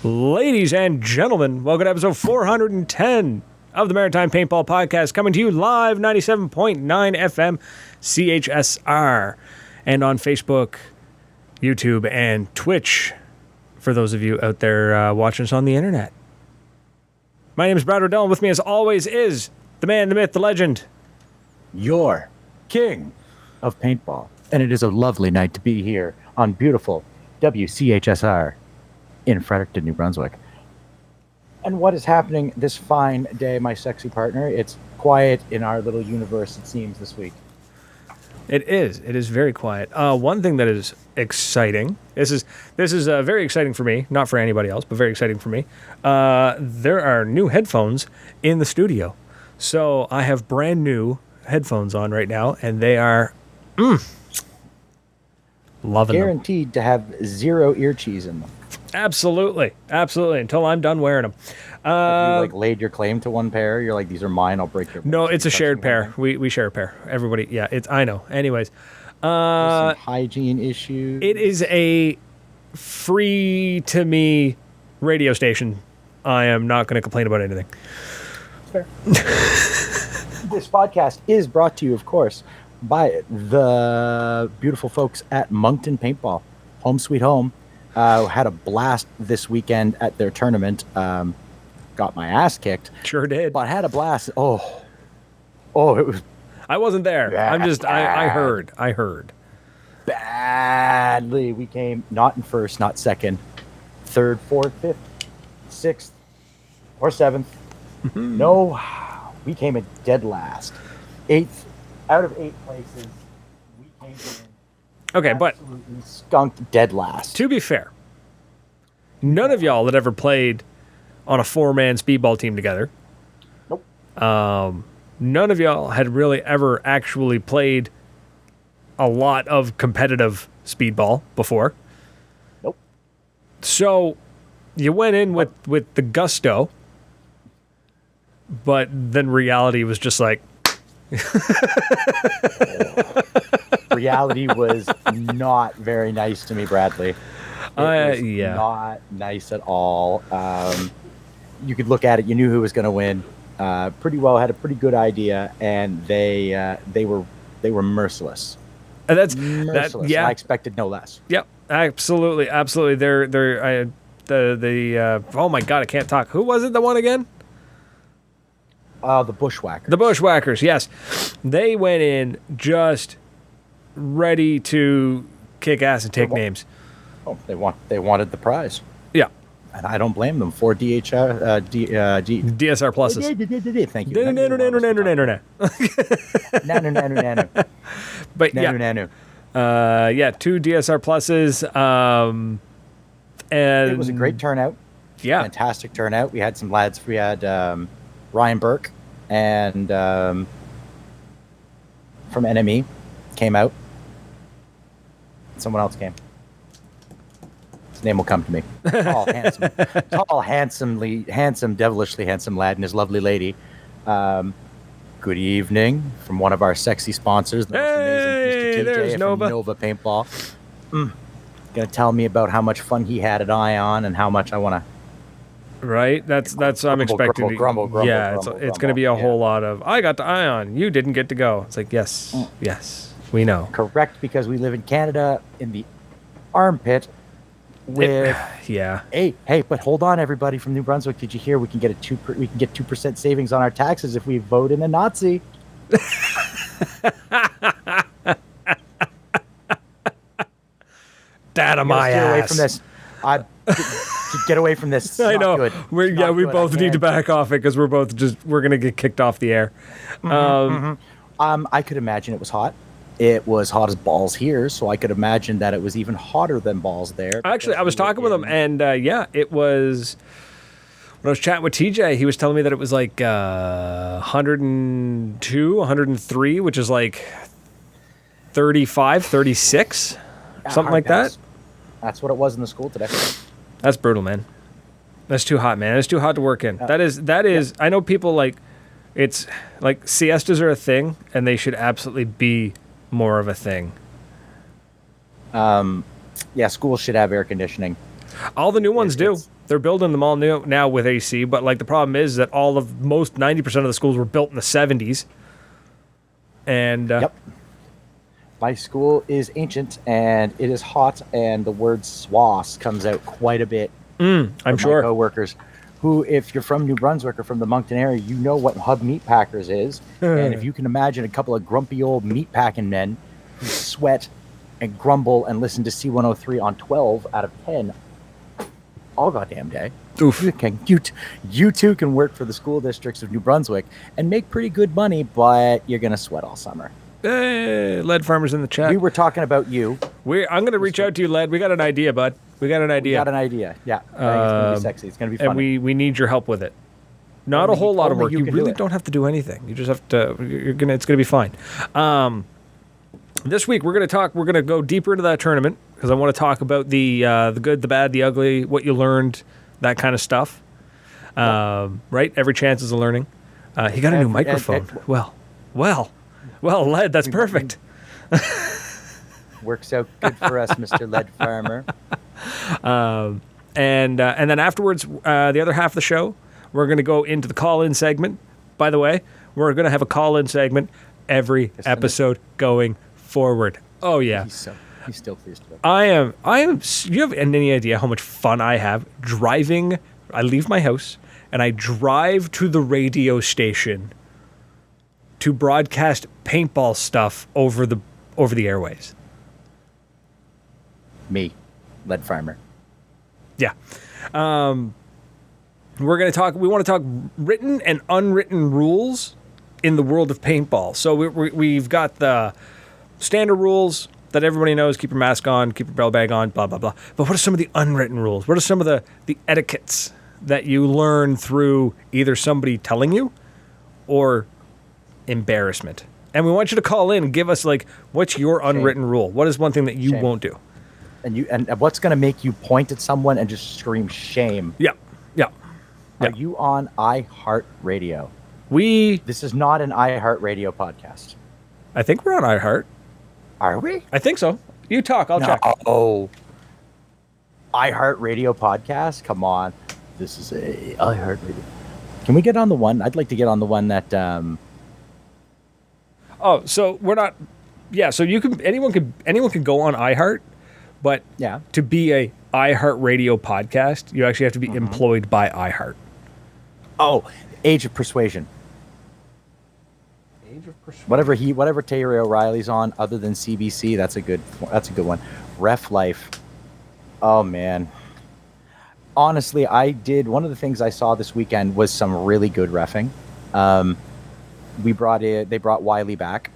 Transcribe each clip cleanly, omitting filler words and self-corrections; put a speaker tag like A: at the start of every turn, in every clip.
A: Ladies and gentlemen, welcome to episode 410 of the Maritime Paintball Podcast, coming to you live 97.9 FM CHSR and on Facebook, YouTube, and Twitch for those of you out there watching us on the internet. My name is Brad Riddell, and with me as always is the man, the myth, the legend,
B: your king of paintball. And it is a lovely night to be here on beautiful WCHSR in Fredericton, New Brunswick. And what is happening this fine day, my sexy partner? It's quiet in our little universe, it seems, this week.
A: It is very quiet. One thing that is exciting, this is very exciting for me, not for anybody else, but very exciting for me. There are new headphones in the studio. So I have brand new headphones on right now, and they are loving
B: Guaranteed to have zero ear cheese in them.
A: Absolutely, until I'm done wearing them.
B: If you laid your claim to one pair, you're like, these are mine, I'll break your...
A: No, it's a shared pair. We share a pair. Everybody, yeah, I know. Anyways.
B: There's some hygiene issues.
A: It is a free-to-me radio station. I am not going to complain about anything.
B: Fair. This podcast is brought to you, of course, by the beautiful folks at Moncton Paintball. Home sweet home. Had a blast this weekend at their tournament. Got my ass kicked.
A: Sure did.
B: But had a blast. Oh, it was...
A: I wasn't there. I heard.
B: Badly. We came not in first, not second, third, fourth, fifth, sixth, or seventh. No, we came in dead last. Eighth. Out of 8 places, we came in.
A: Okay, but
B: skunked dead last.
A: To be fair, none of y'all had ever played on a 4-man speedball team together.
B: Nope.
A: None of y'all had really ever actually played a lot of competitive speedball before.
B: Nope.
A: So you went in with the gusto, but then reality was just like...
B: Reality was not very nice to me, Bradley.
A: Yeah.
B: Not nice at all. You could look at it, you knew who was going to win. Pretty well, had a pretty good idea, and they were merciless.
A: That's
B: merciless.
A: Yeah.
B: I expected no less.
A: Yep, absolutely. They're oh my god, I can't talk. Who was it? The one again?
B: The Bushwhackers.
A: The Bushwhackers, yes. They went in just ready to kick ass and take names.
B: Oh, they wanted the prize.
A: Yeah.
B: And I don't blame them. For DSR
A: pluses.
B: Thank you.
A: Nanu. But yeah, 2 DSR pluses. And
B: it was a great turnout.
A: Yeah.
B: Fantastic turnout. We had some lads. We had Ryan Burke and from NME came out. Someone else came. His name will come to me. Tall, handsome, devilishly handsome lad and his lovely lady. Good evening from one of our sexy sponsors, the most amazing Mr. TJ from Nova Paintball. Gonna tell me about how much fun he had at Ion and how much I want to.
A: Right, that's I'm expecting.
B: Grumble,
A: yeah, it's going to be a whole lot of. I got to Ion, you didn't get to go. It's like yes, we know.
B: Correct, because we live in Canada in the armpit. With
A: yeah.
B: Hey, but hold on, everybody from New Brunswick. Did you hear we can get 2% savings on our taxes if we vote in a Nazi?
A: Dad of my ass.
B: Away from this. Get away from this.
A: I know.
B: Good.
A: We both need to back off it because we're going to get kicked off the air.
B: I could imagine it was hot. It was hot as balls here, so I could imagine that it was even hotter than balls there.
A: Actually, I was talking with him, and it was... When I was chatting with TJ, he was telling me that it was like 102, 103, which is like 35, 36, something like that.
B: That's what it was in the school today.
A: That's brutal, man. That's too hot, man. It's too hot to work in. That is. Yeah. I know people like... It's like siestas are a thing, and they should absolutely be more of a thing.
B: Yeah, schools should have air conditioning.
A: All the new ones do. They're building them all new now with AC, but like the problem is that most 90% of the schools were built in the 70s. And
B: Yep. My school is ancient and it is hot, and the word swass comes out quite a bit.
A: I'm sure.
B: My coworkers, who, if you're from New Brunswick or from the Moncton area, you know what Hub Meat Packers is. And if you can imagine a couple of grumpy old meat packing men who sweat and grumble and listen to C103 on 12 out of 10 all goddamn day.
A: Oof.
B: You too can work for the school districts of New Brunswick and make pretty good money, but you're going to sweat all summer.
A: Hey, Lead Farmers in the chat.
B: We were talking about you.
A: I'm going to reach out to you, Lead. We got an idea, bud. We got an idea.
B: Yeah. It's going to be sexy. It's going to be fun.
A: And we need your help with it. Not a whole lot of work. You really don't have to do anything. You just have to. It's going to be fine. This week we're going to go deeper into that tournament because I want to talk about the good, the bad, the ugly, what you learned, that kind of stuff. Right? Every chance is a learning. He got a new microphone. Well, Lead, that's perfect.
B: Works out good for us, Mr. Lead Farmer.
A: And then afterwards, the other half of the show, we're going to go into the call-in segment. By the way, we're going to have a call-in segment every episode going forward. Oh, yeah.
B: He's still pleased with it.
A: I am. You have any idea how much fun I have driving? I leave my house and I drive to the radio station to broadcast paintball stuff over the airways.
B: Me, Lead Farmer.
A: Yeah. We want to talk written and unwritten rules in the world of paintball. So we've got the standard rules that everybody knows: keep your mask on, keep your barrel bag on, blah, blah, blah. But what are some of the unwritten rules? What are some of the etiquettes that you learn through either somebody telling you or embarrassment? And we want you to call in and give us, like, what's your unwritten rule? What is one thing that you won't do?
B: And what's going to make you point at someone and just scream shame?
A: Yeah.
B: Are you on iHeartRadio? This is not an iHeartRadio podcast.
A: I think we're on iHeart.
B: Are we?
A: I think so. You talk, I'll check.
B: Oh, iHeartRadio podcast? Come on. This is a iHeartRadio. Can we get on the one? I'd like to get on the one that...
A: Oh, so we're not... Yeah, so anyone can go on iHeart, but to be a iHeartRadio podcast, you actually have to be employed by iHeart.
B: Oh, Age of Persuasion. Whatever Terry O'Reilly's on, other than CBC, that's a good one. Ref Life. Oh man. Honestly, one of the things I saw this weekend was some really good reffing. They brought Wiley back,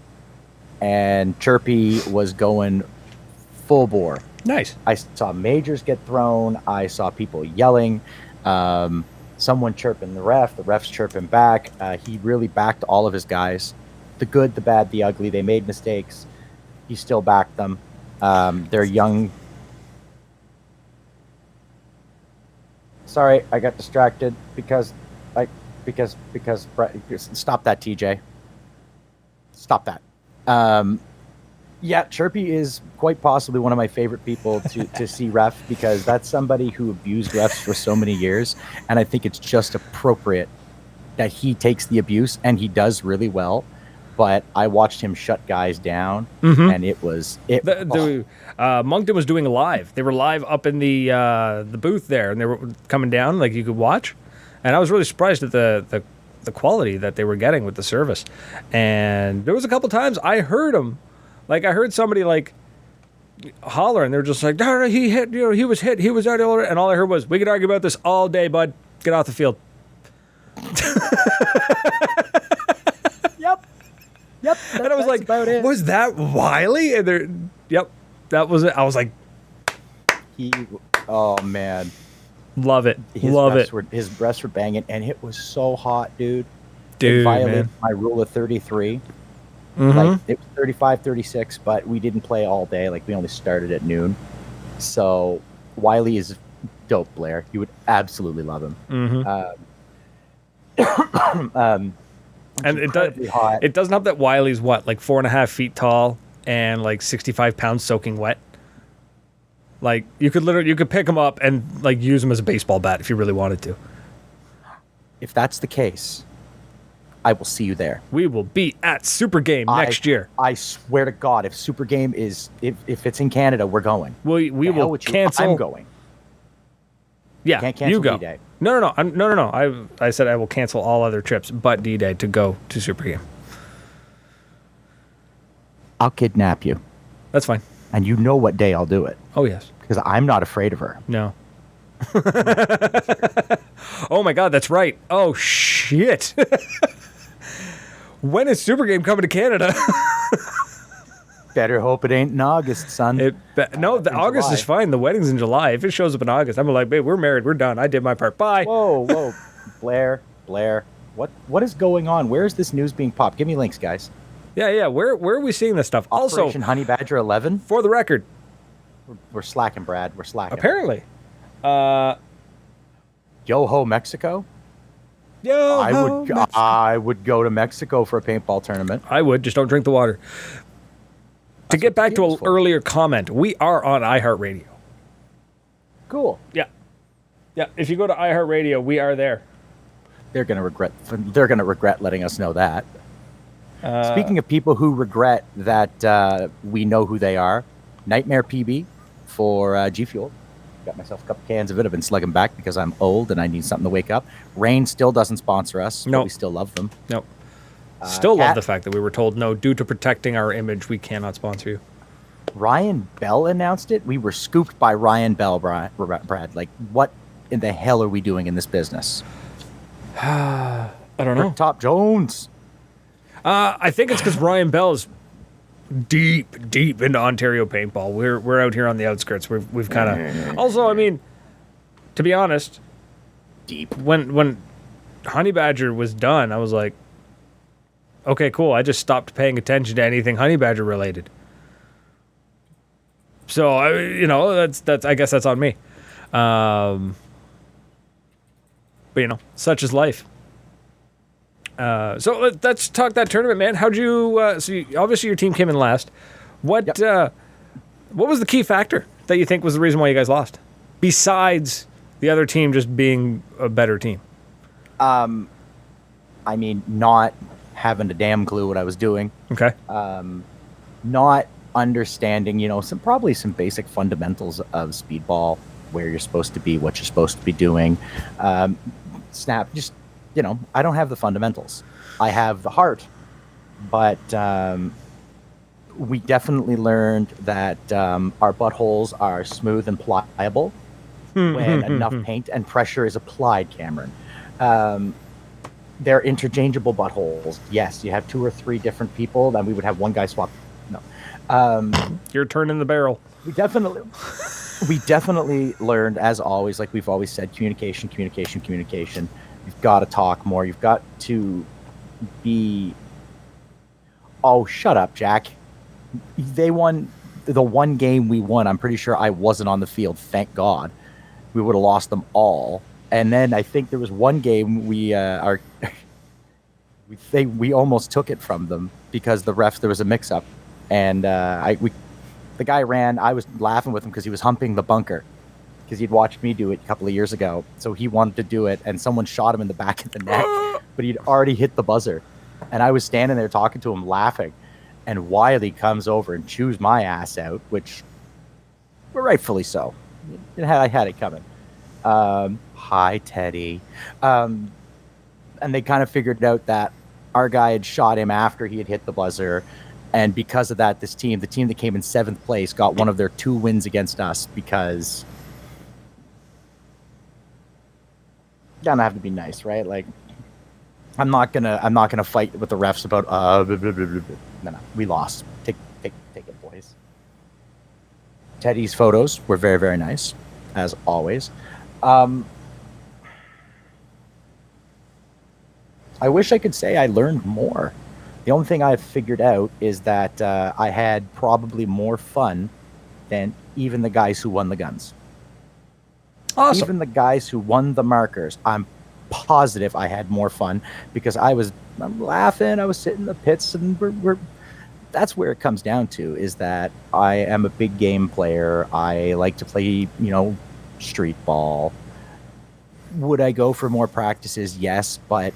B: and Chirpy was going full bore.
A: Nice.
B: I saw majors get thrown. I saw people yelling. Someone chirping the ref's chirping back. He really backed all of his guys. The good, the bad, the ugly. They made mistakes. He still backed them. They're young. Sorry, I got distracted because stop that, TJ. Stop that. Yeah, Chirpy is quite possibly one of my favorite people to see ref, because that's somebody who abused refs for so many years, and I think it's just appropriate that he takes the abuse, and he does really well. But I watched him shut guys down, and it was...
A: Moncton was doing live. They were live up in the booth there, and they were coming down, like you could watch. And I was really surprised at the quality that they were getting with the service. And there was a couple times I heard them. Like, I heard somebody, like, holler, and they're just like, no, he hit, he was hit, he was out, and all I heard was, we could argue about this all day, bud. Get off the field.
B: Yep.
A: And I was like, was that Wiley? And that was it. I was like,
B: oh man.
A: Love it.
B: His breasts were banging, and it was so hot, dude.
A: It
B: violated my rule of 33. Like, it was 35, 36, but we didn't play all day. Like, we only started at noon. So Wiley is dope, Blair. You would absolutely love him.
A: And it doesn't help that Wiley's like 4.5 feet tall and like 65 pounds soaking wet. Like you could pick them up and like use them as a baseball bat if you really wanted to.
B: If that's the case, I will see you there.
A: We will be at Super Game next year.
B: I swear to God, if Super Game is if it's in Canada, we're going.
A: We will cancel.
B: I'm going.
A: Yeah,
B: Can't cancel
A: you go.
B: D-Day.
A: No. I said I will cancel all other trips but D-Day to go to Super Game.
B: I'll kidnap you.
A: That's fine.
B: And you know what day I'll do it.
A: Oh, yes.
B: Because I'm not afraid of her.
A: No. Oh, my God, that's right. Oh, shit. When is Super Game coming to Canada?
B: Better hope it ain't in August, son.
A: August
B: July.
A: is fine. The wedding's in July. If it shows up in August, I'm like, babe, we're married. We're done. I did my part. Bye.
B: Whoa. Blair. What is going on? Where is this news being popped? Give me links, guys.
A: Yeah. Where are we seeing this stuff?
B: Operation
A: Also,
B: Honey Badger 11.
A: for the record,
B: We're slacking, Brad. We're slacking.
A: apparently,
B: Yo ho, Mexico. I would go to Mexico for a paintball tournament.
A: I would. Just don't drink the water. To get back to an earlier comment, we are on iHeartRadio.
B: Cool.
A: Yeah. If you go to iHeartRadio, we are there.
B: They're gonna regret letting us know that. Speaking of people who regret that we know who they are, Nightmare PB for G Fuel. Got myself a couple cans of it. I've been slugging back because I'm old and I need something to wake up. Rain still doesn't sponsor us.
A: No.
B: But we still love them.
A: No. Still love
B: Kat-
A: the fact that we were told, no, due to protecting our image, we cannot sponsor you.
B: Ryan Bell announced it. We were scooped by Ryan Bell, Brad. Like, what in the hell are we doing in this business?
A: I don't know.
B: Top Jones.
A: I think it's because Ryan Bell is deep into Ontario paintball. We're out here on the outskirts. We've kind of. Also, I mean, to be honest,
B: Deep.
A: when Honey Badger was done, I was like, okay, cool. I just stopped paying attention to anything Honey Badger related. So that's I guess that's on me. But such is life. So let's talk that tournament, man. How'd you? Obviously your team came in last. What was the key factor that you think was the reason why you guys lost, besides the other team just being a better team?
B: I mean, not having a damn clue what I was doing.
A: Okay.
B: Not understanding, probably some basic fundamentals of speedball, where you're supposed to be, what you're supposed to be doing. Snap, just, I don't have the fundamentals. I have the heart, but we definitely learned that our buttholes are smooth and pliable when enough paint and pressure is applied, Cameron. They're interchangeable buttholes. Yes, you have 2 or 3 different people, then we would have one guy swap. No.
A: You're turning the barrel.
B: We definitely learned, as always, like we've always said, communication. You've got to talk more. You've got to be... Oh, shut up, Jack. They won the one game we won. I'm pretty sure I wasn't on the field. Thank God. We would have lost them all. And then I think there was one game we almost took it from them because there was a mix-up. And the guy ran. I was laughing with him because he was humping the bunker because he'd watched me do it a couple of years ago. So he wanted to do it, and someone shot him in the back of the neck, but he'd already hit the buzzer. And I was standing there talking to him, laughing. And Wiley comes over and chews my ass out, which rightfully so. I had it coming. Hi, Teddy. And they kind of figured out that our guy had shot him after he had hit the buzzer. And because of that, the team that came in 7th place, got one of their 2 wins against us because you don't have to be nice, right? Like, I'm not gonna fight with the refs about no, we lost. Take it, boys. Teddy's photos were very, very nice, as always. I wish I could say I learned more. The only thing I've figured out is that I had probably more fun than even the guys who won the guns.
A: Awesome.
B: Even the guys who won the markers, I'm positive I had more fun because I'm laughing. I was sitting in the pits and that's where it comes down to, is that I am a big game player. I like to play, street ball. Would I go for more practices? Yes, but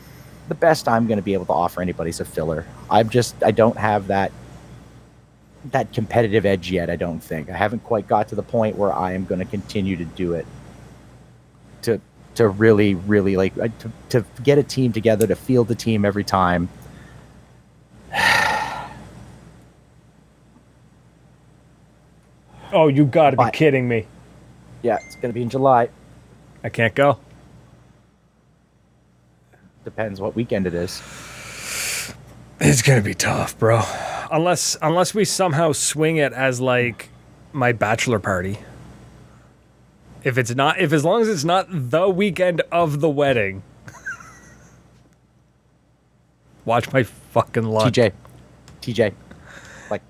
B: the best I'm going to be able to offer anybody is a filler. I don't have that competitive edge yet. I don't think. I haven't quite got to the point where I am going to continue to do it. To really, really to get a team together, to field the team every time.
A: Oh, you got to be kidding me.
B: Yeah, it's going to be in July.
A: I can't go.
B: Depends what weekend it is.
A: It's going to be tough, bro. Unless we somehow swing it as like my bachelor party. If as long as it's not the weekend of the wedding. Watch my fucking luck.
B: TJ, like,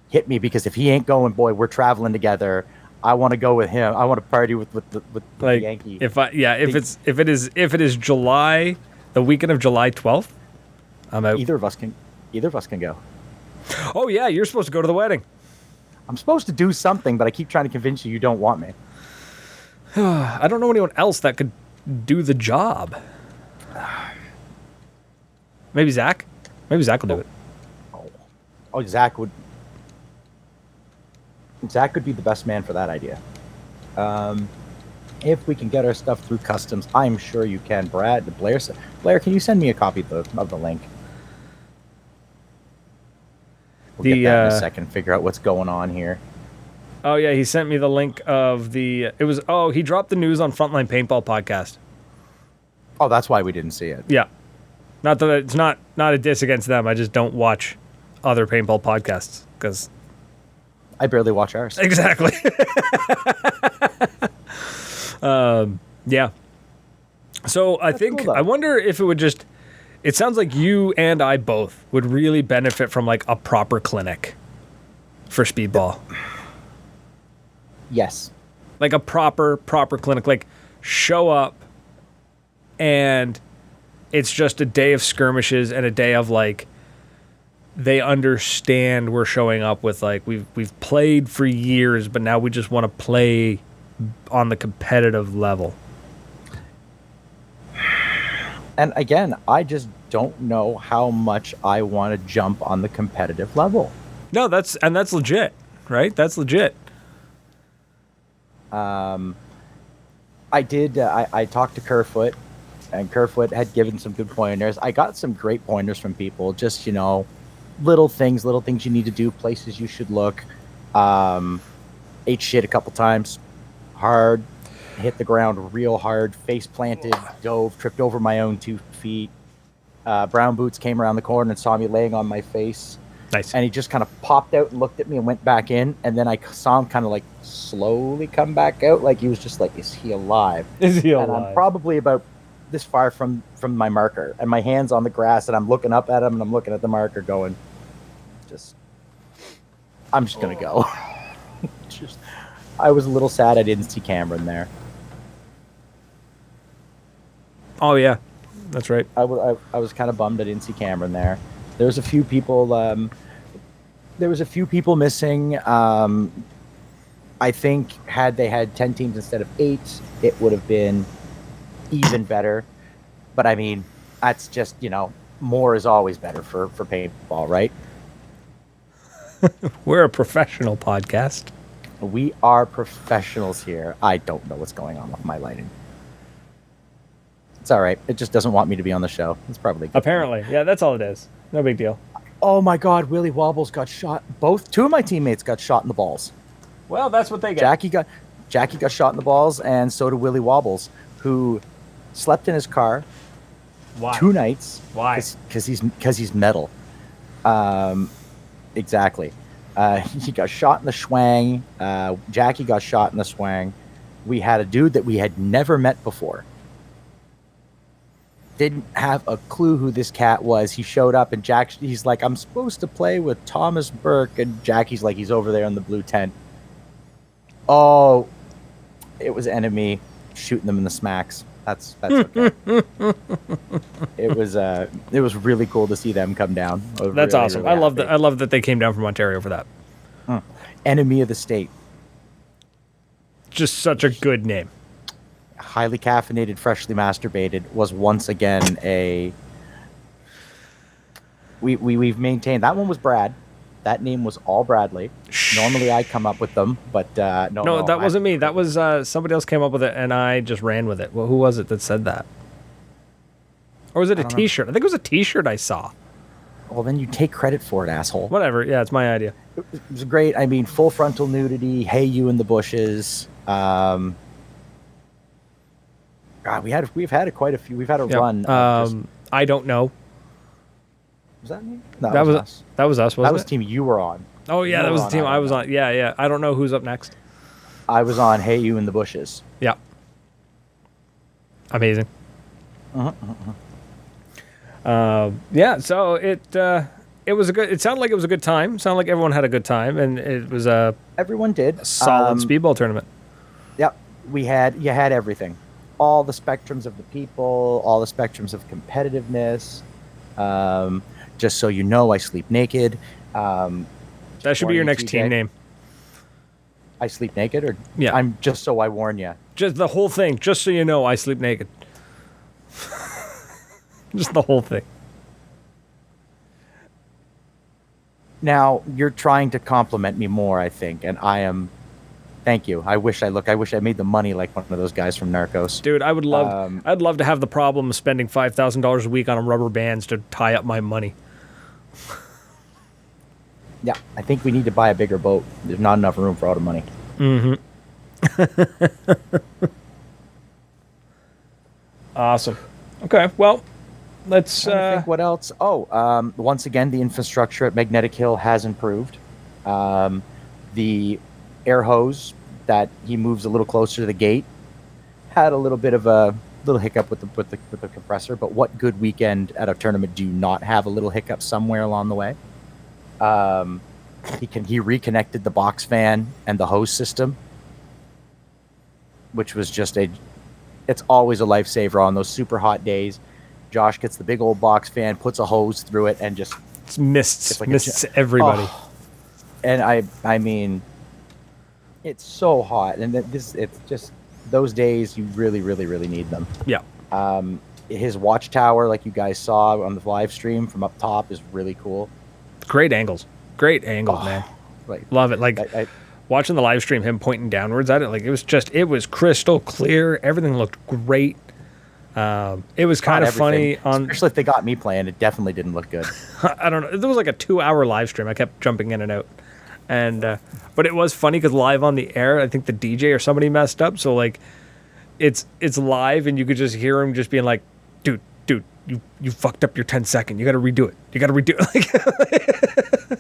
B: hit me, because if he ain't going, boy, we're traveling together. I want to go with him. I want to party with the Yankee.
A: If it is July, the weekend of July 12th, I'm out.
B: Either of us can go.
A: Oh yeah, you're supposed to go to the wedding.
B: I'm supposed to do something, but I keep trying to convince you don't want me.
A: I don't know anyone else that could do the job. Maybe Zach. Maybe Zach will do it.
B: Oh, Zach would be the best man for that idea. If we can get our stuff through customs, I'm sure you can. Blair, can you send me a copy of the link? We'll get that in a second. Figure out what's going on here.
A: Oh yeah, he sent me the link of the. He dropped the news on Frontline Paintball podcast.
B: Oh, that's why we didn't see it.
A: Yeah, not that it's not a diss against them. I just don't watch other paintball podcasts because
B: I barely watch ours.
A: Exactly. Yeah. So I think cool, I wonder if it would just. It sounds like you and I both would really benefit from like a proper clinic for speedball.
B: Yes.
A: Like a proper clinic. Like show up and it's just a day of skirmishes and a day of like they understand we're showing up with like we've played for years, but now we just want to play on the competitive level.
B: And again, I just don't know how much I want to jump on the competitive level.
A: No, that's legit, right? That's legit.
B: I talked to Kerfoot, and Kerfoot had given some good pointers. I got some great pointers from people, just, little things you need to do, places you should look. Ate shit a couple times, hard, hit the ground real hard, face planted, dove, tripped over my own 2 feet. Brown Boots came around the corner and saw me laying on my face.
A: Nice.
B: And he just kind of popped out and looked at me and went back in. And then I saw him kind of like slowly come back out. Like he was just like, is he alive?
A: Is he alive?
B: And I'm probably about this far from my marker. And my hand's on the grass and I'm looking up at him and I'm looking at the marker going, I'm just going to go. I was a little sad I didn't see Cameron there.
A: Oh, yeah. That's right.
B: I was kind of bummed I didn't see Cameron there. There was a few people missing. I think had they had 10 teams instead of 8, it would have been even better. But I mean, that's just, more is always better for paintball, right?
A: We're a professional podcast.
B: We are professionals here. I don't know what's going on with my lighting. It's all right. It just doesn't want me to be on the show. It's probably good.
A: Apparently. Yeah, that's all it is. No big deal.
B: Oh my God, Willie Wobbles got shot. 2 of my teammates got shot in the balls.
A: Well, that's what they get.
B: Jackie got shot in the balls, and so did Willie Wobbles, who slept in his car.
A: Why?
B: 2 nights.
A: Why?
B: Because he's metal. Exactly. He got shot in the swang. Jackie got shot in the swang. We had a dude that we had never met before. Didn't have a clue who this cat was. He showed up and he's like, I'm supposed to play with Thomas Burke. And Jackie's like, he's over there in the blue tent. Oh, it was enemy. shooting them in the smacks. That's okay. It was really cool to see them come down.
A: That's
B: really,
A: awesome.
B: really
A: I love
B: happy.
A: that. I love that they came down from Ontario for that.
B: Enemy of the state.
A: Just such a good name.
B: Highly caffeinated, freshly masturbated was once again a. We've maintained that one was Brad. That name was all Bradley. Normally I come up with them, but no,
A: that wasn't me. That was somebody else came up with it, and I just ran with it. Well, who was it that said that? Or was it a T-shirt? I think it was a T-shirt I saw.
B: Well, then you take credit for it, asshole.
A: Whatever. Yeah, it's my idea.
B: It was great. I mean, full frontal nudity. Hey, you in the bushes. God, we've had quite a few. We've had a run.
A: I don't know.
B: Was that me? No,
A: that was
B: us.
A: That was us. Wasn't
B: that was
A: it?
B: the team you were on.
A: Oh yeah, that was the team I was on. Yeah. I don't know who's up next.
B: I was on Hey You in the Bushes.
A: Yeah. Amazing. Yeah. So it was a good. It sounded like it was a good time. It sounded like everyone had a good time, and it was
B: everyone did
A: a solid speedball tournament.
B: Yep. You had everything, all the spectrums of the people, all the spectrums of competitiveness. Just so you know, I sleep naked.
A: That should be your next team name.
B: I sleep naked, or
A: yeah.
B: I'm just so I warn you.
A: Just the whole thing. Just so you know, I sleep naked. Just the whole thing.
B: Now you're trying to compliment me more, I think, and I am. Thank you. I wish I made the money like one of those guys from Narcos.
A: Dude, I would love. I'd love to have the problem of spending $5,000 a week on rubber bands to tie up my money.
B: Yeah, I think we need to buy a bigger boat. There's not enough room for all the money.
A: Awesome. Okay, well, let's
B: think what else. Once again, the infrastructure at Magnetic Hill has improved. The air hose that he moves a little closer to the gate had a little bit of a little hiccup with the compressor. But what good weekend at a tournament do you not have a little hiccup somewhere along the way? He reconnected the box fan and the hose system, which was just it's always a lifesaver on those super hot days. Josh gets the big old box fan, puts a hose through it, and just
A: mists everybody.
B: Oh. And I mean, it's so hot, and it's just those days you really, really, really need them.
A: Yeah.
B: His watchtower, like you guys saw on the live stream from up top, is really cool.
A: Great angles, man.
B: Like,
A: love it. Like watching the live stream, him pointing downwards at it, like it was crystal clear. Everything looked great. It was kind of funny,
B: especially if they got me playing. It definitely didn't look good.
A: I don't know. There was like a 2-hour live stream. I kept jumping in and out, and but it was funny because live on the air, I think the DJ or somebody messed up. So like, it's live, and you could just hear him just being like, "Dude, you fucked up your 10-second. You got to redo it. You got to redo it." Like,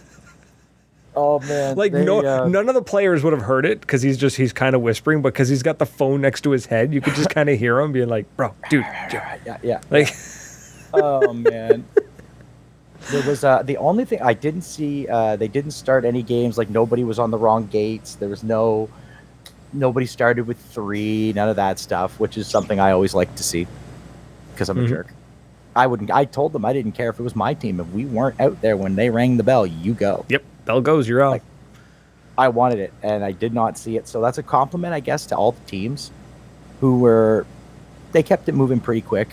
B: oh man!
A: Like none of the players would have heard it because he's kind of whispering, but because he's got the phone next to his head, you could just kind of hear him being like, "Bro, dude,
B: yeah."
A: Like,
B: oh man. There was the only thing I didn't see. They didn't start any games. Like nobody was on the wrong gates. There was nobody started with 3. None of that stuff, which is something I always like to see because I'm a jerk. I told them I didn't care if it was my team. If we weren't out there when they rang the bell, you go.
A: Yep, bell goes. You're out.
B: Like, I wanted it, and I did not see it. So that's a compliment, I guess, to all the teams they kept it moving pretty quick.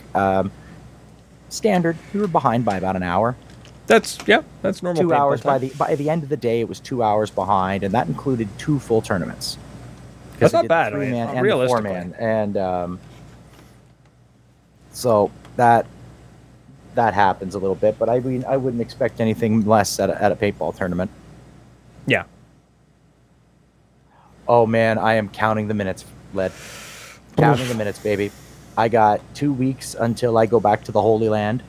B: Standard, we were behind by about an hour.
A: That's normal.
B: 2 hours by the end of the day, it was 2 hours behind, and that included 2 full tournaments.
A: That's not bad.
B: The 3-man and the
A: realistically.
B: 4-man, and so that happens a little bit. But I mean, I wouldn't expect anything less at a paintball tournament.
A: Yeah.
B: Oh man, I am counting the minutes, Led. Counting the minutes, baby. I got 2 weeks until I go back to the Holy Land.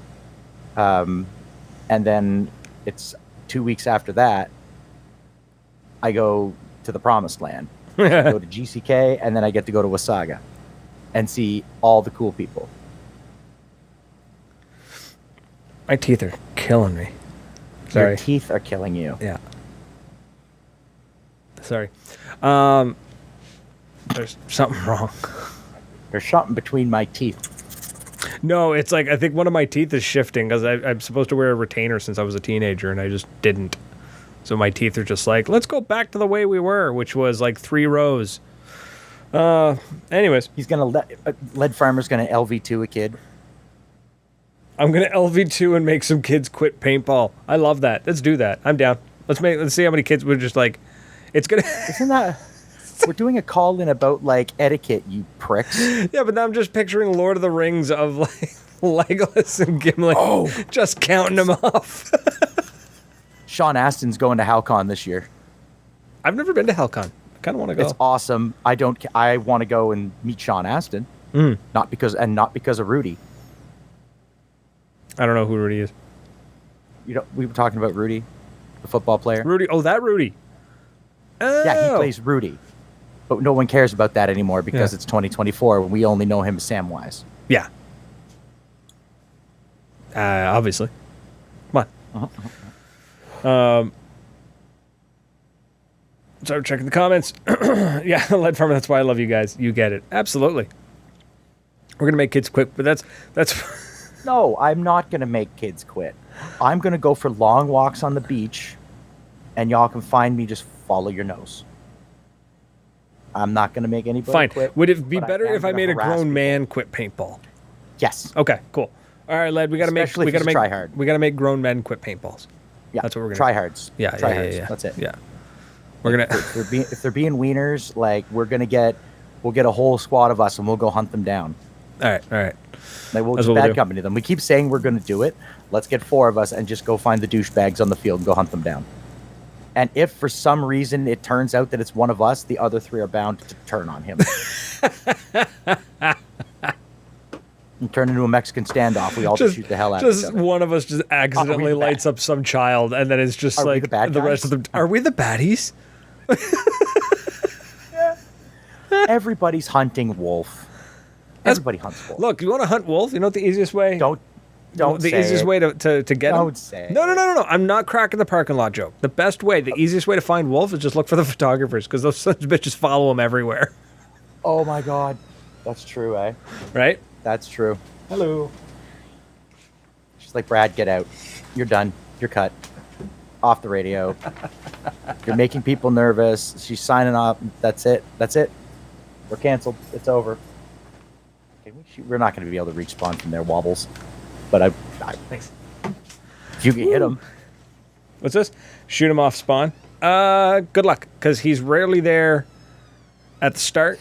B: And then it's 2 weeks after that, I go to the Promised Land. I go to GCK, and then I get to go to Wasaga and see all the cool people.
A: My teeth are killing me. Sorry.
B: Your teeth are killing you.
A: Yeah. Sorry. There's something wrong.
B: There's something between my teeth.
A: No, it's like I think one of my teeth is shifting because I'm supposed to wear a retainer since I was a teenager, and I just didn't. So my teeth are just like, let's go back to the way we were, which was like 3 rows. Anyways.
B: He's going to Lead Farmer's going to LV2 a kid.
A: I'm going to LV2 and make some kids quit paintball. I love that. Let's do that. I'm down. Let's see how many kids would just like, it's going to...
B: Isn't that... We're doing a call-in about, like, etiquette, you pricks.
A: Yeah, but now I'm just picturing Lord of the Rings of, like, Legolas and Gimli just counting them off.
B: Sean Astin's going to Halcon this year.
A: I've never been to Halcon. I kind of want to go.
B: It's awesome. I want to go and meet Sean Astin. Not because of Rudy.
A: I don't know who Rudy is.
B: You know, we were talking about Rudy, the football player.
A: Rudy. Oh, that Rudy. Oh.
B: Yeah, he plays Rudy. But no one cares about that anymore because it's 2024 and we only know him as Samwise.
A: Yeah. Obviously. Come on. Start checking the comments. Yeah, Lead Farmer, that's why I love you guys. You get it. Absolutely. We're going to make kids quit, but that's...
B: No, I'm not going to make kids quit. I'm going to go for long walks on the beach, and y'all can find me, just follow your nose. I'm not going to make anybody quit.
A: Would it be better if I made a grown man quit paintball?
B: Yes.
A: Okay, cool. All right, Led, we got to make
B: try hard.
A: We got to make grown men quit paintballs.
B: Yeah.
A: That's what we're going to
B: try hards.
A: Yeah,
B: hards.
A: Yeah.
B: That's it.
A: Yeah. We're going to
B: if they're being wieners, like we'll get a whole squad of us and we'll go hunt them down.
A: All right.
B: Like we'll just bad company them. We keep saying we're going to do it. Let's get 4 of us and just go find the douchebags on the field and go hunt them down. And if for some reason it turns out that it's one of us, the other 3 are bound to turn on him. And turn into a Mexican standoff. We all just shoot the hell out of each other.
A: Just one of us just accidentally lights up some child, and then it's just like the rest of them. Are we the baddies?
B: Everybody's hunting wolf. Everybody hunts wolf.
A: Look, you want to hunt wolf? You know what the easiest way?
B: Don't
A: the easiest way to get him?
B: Don't say.
A: No. I'm not cracking the parking lot joke. The best way, the easiest way to find wolf is just look for the photographers, because those sons of bitches follow them everywhere.
B: Oh my god, that's true, eh?
A: Right?
B: That's true. Hello. She's like, Brad, get out. You're done. You're cut. Off the radio. You're making people nervous. She's signing off. That's it. We're canceled. It's over. We're not going to be able to respawn from their wobbles. But thanks. If you can hit him.
A: What's this? Shoot him off spawn. Good luck, because he's rarely there at the start.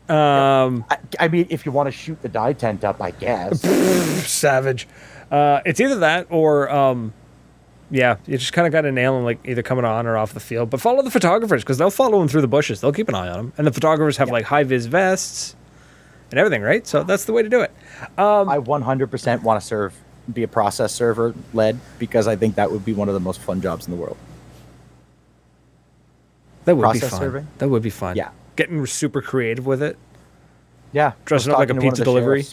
B: I mean, if you want to shoot the dye tent up, I guess.
A: Savage. It's either that or, you just kind of got to nail him, like either coming on or off the field. But follow the photographers, because they'll follow him through the bushes. They'll keep an eye on him. And the photographers have like high-vis vests and everything, right? So that's the way to do it.
B: I 100% want to be a process server led, because I think that would be one of the most fun jobs in the world.
A: That would be fun. Serving? That would be fun.
B: Yeah.
A: Getting super creative with it.
B: Yeah.
A: Dressing up like a pizza delivery.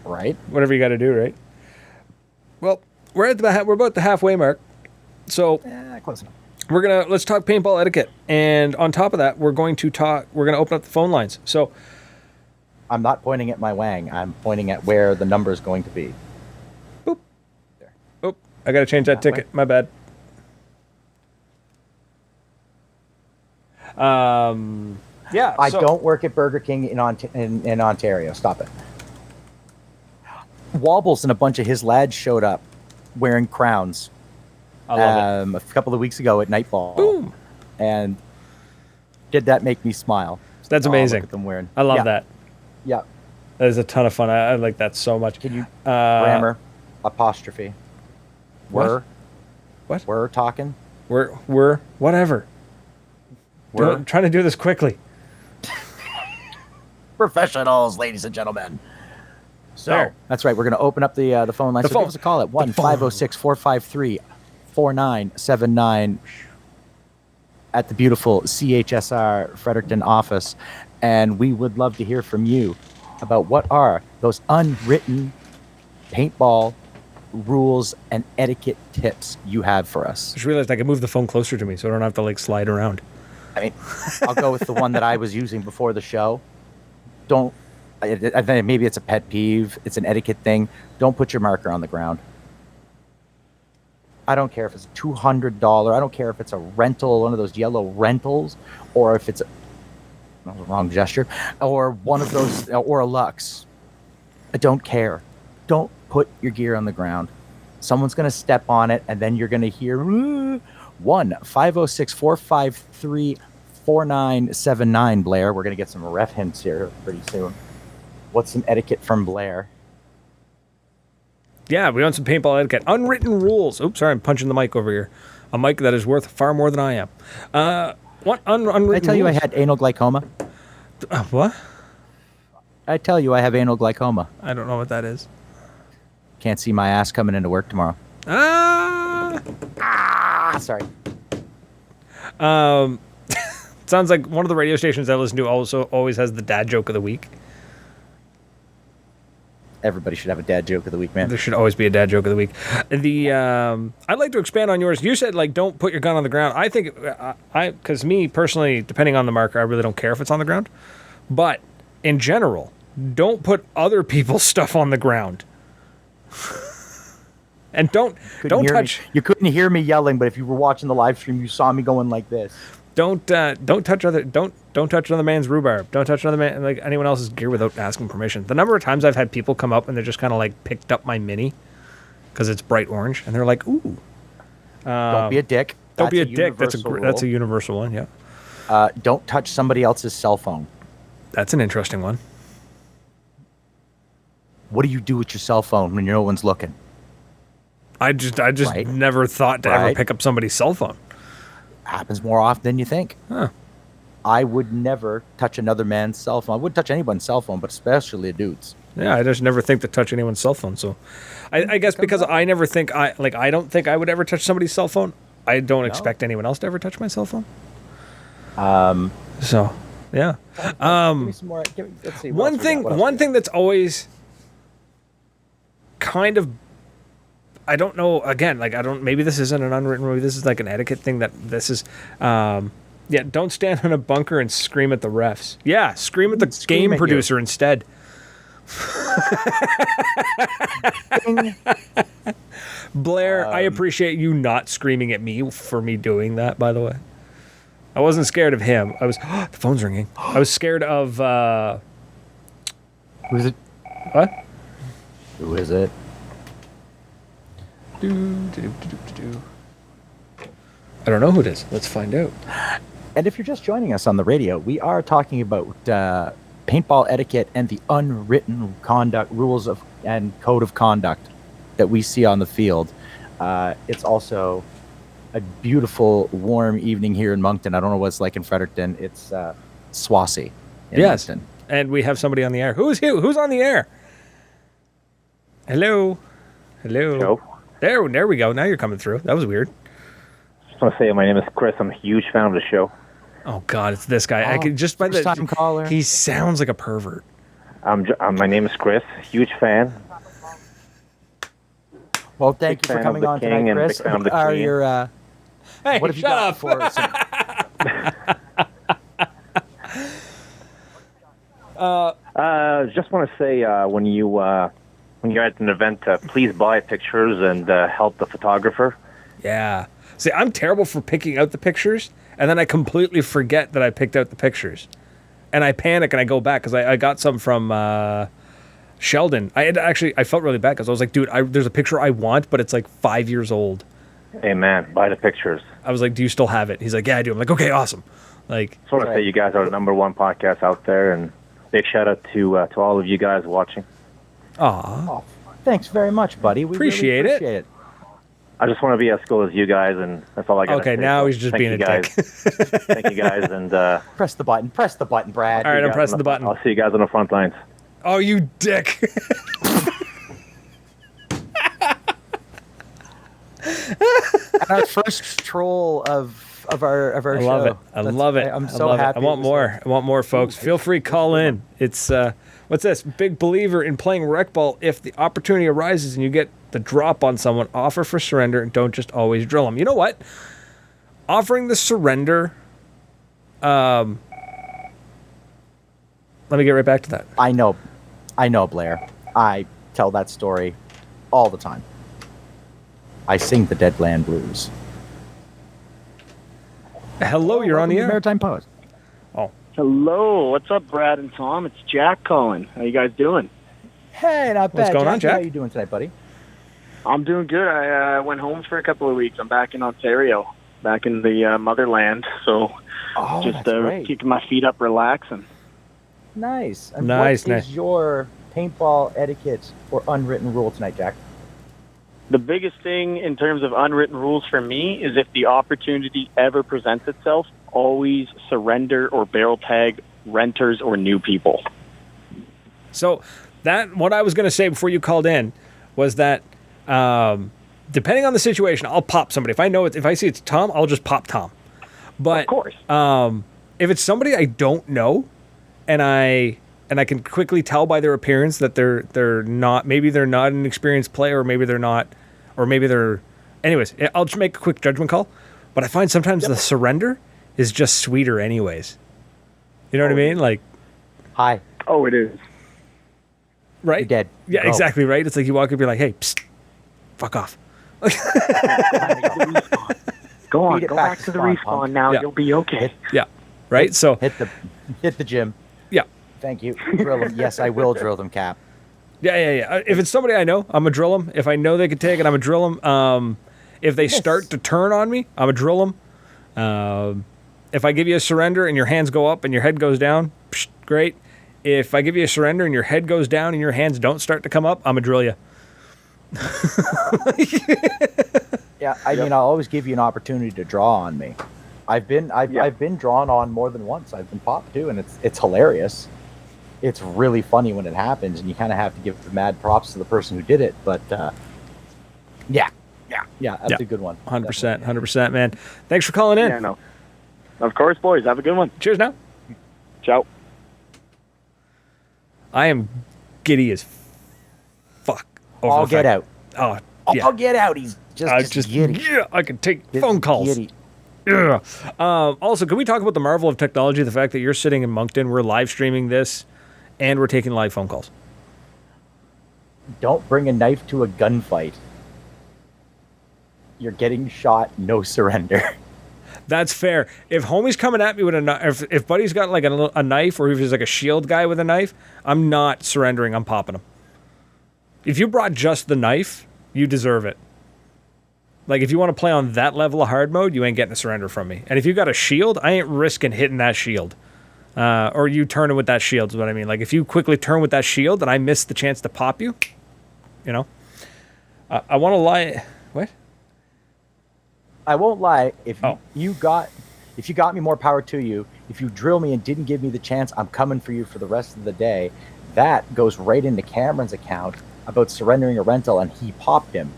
B: Right.
A: Whatever you got to do, right? Well, we're about the halfway mark. So
B: close enough.
A: Let's talk paintball etiquette. And on top of that, we're going to open up the phone lines. So
B: I'm not pointing at my wang. I'm pointing at where the number is going to be.
A: Boop. There. Oop. I got to change that ticket. My bad. Yeah.
B: I don't work at Burger King in Ontario. Stop it. Wobbles and a bunch of his lads showed up wearing crowns.
A: I love
B: it. A couple of weeks ago at Nightball.
A: Boom.
B: And did that make me smile?
A: That's amazing.
B: Look at them wearing.
A: I love that.
B: Yeah.
A: That is a ton of fun. I like that so much.
B: Can you grammar apostrophe?
A: What?
B: We're talking.
A: We're whatever. I'm trying to do this quickly.
B: Professionals, ladies and gentlemen. So that's right. We're going to open up the phone line. So give us a call at 1-506-453-4979 at the beautiful CHSR Fredericton office, and we would love to hear from you about what are those unwritten paintball rules and etiquette tips you have for us.
A: I just realized I can move the phone closer to me so I don't have to like slide around.
B: I mean, I'll go with the one that I was using before the show. I think maybe it's a pet peeve. It's an etiquette thing. Don't put your marker on the ground. I don't care if it's $200. I don't care if it's a rental, one of those yellow rentals, or if it's that was a wrong gesture, or one of those, or a Lux. I don't care. Don't put your gear on the ground. Someone's going to step on it, and then you're going to hear 1-506-453-4979, Blair. We're going to get some ref hints here pretty soon. What's some etiquette from Blair?
A: Yeah, we want some paintball etiquette. Unwritten rules. Oops, sorry, I'm punching the mic over here. A mic that is worth far more than I am. What unwritten
B: Did I tell you I
A: rules?
B: had anal glaucoma?
A: What?
B: I tell you I have anal glaucoma.
A: I don't know what that is.
B: Can't see my ass coming into work tomorrow. Sorry.
A: Sounds like one of the radio stations I listen to also always has the dad joke of the week.
B: Everybody should have a dad joke of the week, man.
A: There should always be a dad joke of the week. I'd like to expand on yours. You said, like, don't put your gun on the ground. I think, because me personally, depending on the marker, I really don't care if it's on the ground. But in general, don't put other people's stuff on the ground. And don't touch.
B: You couldn't hear me yelling, but if you were watching the live stream, you saw me going like this.
A: Don't touch another man's rhubarb. Don't touch another man, like anyone else's gear without asking permission. The number of times I've had people come up and they're just kind of like picked up my Mini because it's bright orange, and they're like, "Ooh."
B: Don't be a dick.
A: Don't be a dick. That's a
B: rule.
A: universal one. Yeah.
B: Don't touch somebody else's cell phone.
A: That's an interesting one.
B: What do you do with your cell phone when no one's looking?
A: I just
B: Right.
A: never thought to ever
B: Right.
A: pick up somebody's cell phone.
B: Happens more often than you think.
A: Huh.
B: I would never touch another man's cell phone. I wouldn't touch anyone's cell phone, but especially a dude's.
A: Yeah, I just never think to touch anyone's cell phone. So, I guess because I never think I don't think I would ever touch somebody's cell phone. I don't expect anyone else to ever touch my cell phone. So, yeah.
B: Give me some more. Let's see.
A: One thing that's always kind of, I don't know. Again, like maybe this isn't an unwritten rule. This is like an etiquette thing that this is. Yeah, don't stand in a bunker and scream at the refs. Yeah, scream at the
B: Scream
A: game
B: at
A: producer instead. Blair, I appreciate you not screaming at me for me doing that, by the way. I wasn't scared of him. I was, the phone's ringing. I was scared of,
B: Who is it?
A: what?
B: Who is it?
A: I don't know who it is. Let's find out.
B: And if you're just joining us on the radio, we are talking about paintball etiquette and the unwritten conduct rules and code of conduct that we see on the field. It's also a beautiful, warm evening here in Moncton. I don't know what it's like in Fredericton. It's Swassy in
A: Yes.
B: Moncton.
A: And we have somebody on the air. Who's on the air? Hello.
C: Joe.
A: There we go. Now you're coming through. That was weird.
C: Just want to say my name is Chris. I'm a huge fan of the show.
A: Oh God, it's this guy. I
B: Oh,
A: could just by the
B: first-time caller.
A: he sounds like a pervert.
C: My name is Chris. Huge fan.
B: Well, thank
C: Big
B: you for
C: fan of
B: coming
C: the
B: on
C: king
B: tonight,
C: and
B: Chris.
C: big fan of the
B: Are
C: queen.
B: your,
A: Hey,
B: what have you
A: shut
B: got
A: up.
B: for us?
C: Just want to say when you're at an event, please buy pictures and help the photographer.
A: Yeah. See, I'm terrible for picking out the pictures, and then I completely forget that I picked out the pictures, and I panic and I go back because I got some from Sheldon. I felt really bad because I was like, dude, there's a picture I want, but it's like 5 years old.
C: Hey man, buy the pictures.
A: I was like, do you still have it? He's like, yeah, I do. I'm like, okay, awesome. Like,
C: Just want to say you guys are the #1 podcast out there, and big shout out to all of you guys watching.
A: aw.
B: Oh, thanks very much, buddy. We
A: Appreciate
B: really
A: it.
B: appreciate it.
C: I just want to be as cool as you guys, and that's all I got.
A: Okay, now he's just
C: Thank
A: being
C: you
A: a
C: guys.
A: dick.
C: Thank you guys, and
B: Press the button, Brad.
A: All right, I'm
C: guys
A: pressing
C: on
A: the button.
C: I'll see you guys on the front lines.
A: Oh, you dick.
B: And our first troll of our
A: I
B: show.
A: love it. I love it.
B: I'm
A: I
B: so
A: love it.
B: happy.
A: I want more. I want more, folks. Feel free, call in. It's what's this? Big believer in playing rec ball. If the opportunity arises and you get the drop on someone, offer for surrender and don't just always drill them. You know what? Offering the surrender let me get right back to that.
B: I know, Blair. I tell that story all the time. I sing the Deadland Blues.
A: Hello, you're on the air.
B: Maritime Post.
A: Oh,
D: Hello, what's up, Brad and Tom? It's Jack calling. How you guys doing?
B: Hey, not bad.
A: What's going on, Jack?
B: How you doing tonight, buddy?
D: I'm doing good. I went home for a couple of weeks. I'm back in Ontario, back in the motherland. So just
B: that's great.
D: keeping my feet up, relaxing.
B: Nice. And
A: Nice,
B: what
A: nice.
B: is your paintball etiquette or unwritten rule tonight, Jack?
D: The biggest thing in terms of unwritten rules for me is if the opportunity ever presents itself, always surrender or barrel tag renters or new people.
A: so what I was going to say before you called in was that depending on the situation, I'll pop somebody. If I see it's Tom, I'll just pop Tom. But
D: Of course.
A: if it's somebody I don't know, and I can quickly tell by their appearance that they're not, maybe they're not an experienced player, or maybe they're not, or maybe they're, anyways, I'll just make a quick judgment call. But I find sometimes the surrender is just sweeter anyways. You know what I mean? Like,
B: Hi.
D: Oh, it is.
A: right?
B: You're dead.
A: Yeah,
B: Go.
A: exactly, right? It's like you walk up and be like, hey, psst, fuck off.
D: Go on,
B: Beat it
D: go
B: back
D: back to the
B: spawn,
D: respawn
B: punk.
D: now.
A: Yeah.
D: You'll be okay.
A: Yeah, right? So,
B: Hit the gym.
A: yeah.
B: Thank you. Drill them. Yes, I will drill them, Cap.
A: Yeah. If it's somebody I know, I'm going to drill them. If I know they can take it, I'm going to drill them. If they start to turn on me, I'm going to drill them. If I give you a surrender and your hands go up and your head goes down, psh, great. If I give you a surrender and your head goes down and your hands don't start to come up, I'm going to drill you.
B: Yeah, I mean, I'll always give you an opportunity to draw on me. I've been drawn on more than once. I've been popped too, and it's hilarious. It's really funny when it happens, and you kind of have to give the mad props to the person who did it. But yeah, that's a good one.
A: 100%, man. Thanks for calling in.
D: Yeah, no. Of course, boys. Have a good one.
A: Cheers now.
D: Ciao.
A: I am giddy as fuck. over
B: I'll
A: the
B: get
A: fact-
B: out.
A: Oh, yeah.
B: I'll get out. He's just giddy.
A: Yeah, I can take
B: Just
A: phone calls.
B: giddy.
A: Yeah. Also, can we talk about the marvel of technology? The fact that you're sitting in Moncton, we're live streaming this, and we're taking live phone calls.
B: Don't bring a knife to a gunfight. You're getting shot. No surrender.
A: That's fair. If homie's coming at me with a knife, if buddy's got like a knife, or if he's like a shield guy with a knife, I'm not surrendering. I'm popping him. If you brought just the knife, you deserve it. Like, if you want to play on that level of hard mode, you ain't getting a surrender from me. And if you got a shield, I ain't risking hitting that shield. Or you turning with that shield is what I mean. Like, if you quickly turn with that shield and I miss the chance to pop you, you know. I want to lie. What?
B: I won't lie. If
A: Oh.
B: you got me, more power to you. If you drill me and didn't give me the chance, I'm coming for you for the rest of the day. That goes right into Cameron's account about surrendering a rental, and he popped him.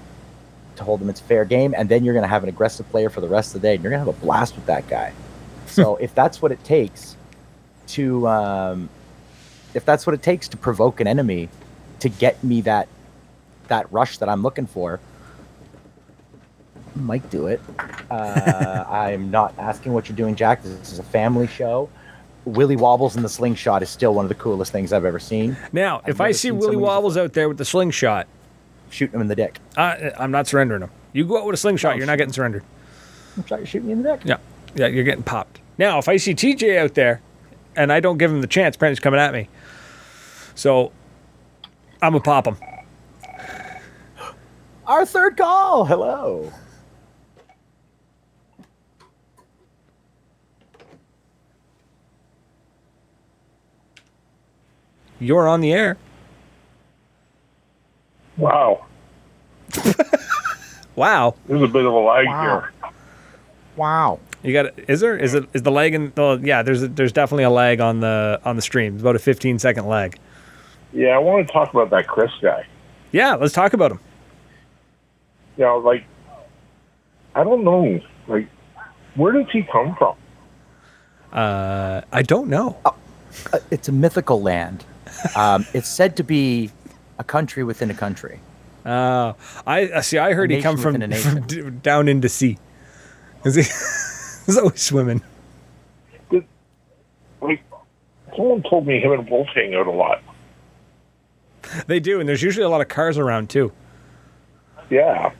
B: Told him it's fair game, and then you're going to have an aggressive player for the rest of the day, and you're going to have a blast with that guy. So if that's what it takes to provoke an enemy to get me that rush that I'm looking for, might do it. I'm not asking what you're doing, Jack. This is a family show. Willy Wobbles in the slingshot is still one of the coolest things I've ever seen.
A: Now,
B: I've
A: if I
B: never
A: see
B: seen
A: Willy
B: someone use a
A: Wobbles out there with the slingshot,
B: Shooting him in the dick.
A: I'm not surrendering him. You go out with a slingshot, you're not getting surrendered.
B: I'm sorry, you're shooting me in the dick.
A: Yeah, you're getting popped. Now, if I see TJ out there and I don't give him the chance, apparently he's coming at me. So, I'm going to pop him.
B: Our third call. Hello.
A: You're on the air.
E: Wow.
A: Wow.
E: There's a bit of a lag
B: Wow.
E: here.
B: Wow.
A: You got is the lag in yeah, there's definitely a lag on the stream. It's about a 15-second lag.
E: Yeah, I want to talk about that Chris guy.
A: Yeah, let's talk about him.
E: You know, like, I don't know. Like, where does he come from?
A: I don't know.
B: It's a mythical land. It's said to be a country within a country.
A: I see. I heard he come
B: nation
A: from,
B: within a nation.
A: from down into sea. He's always swimming.
E: like, someone told me him and Wolf hang out a lot.
A: They do, and there's usually a lot of cars around too.
E: Yeah.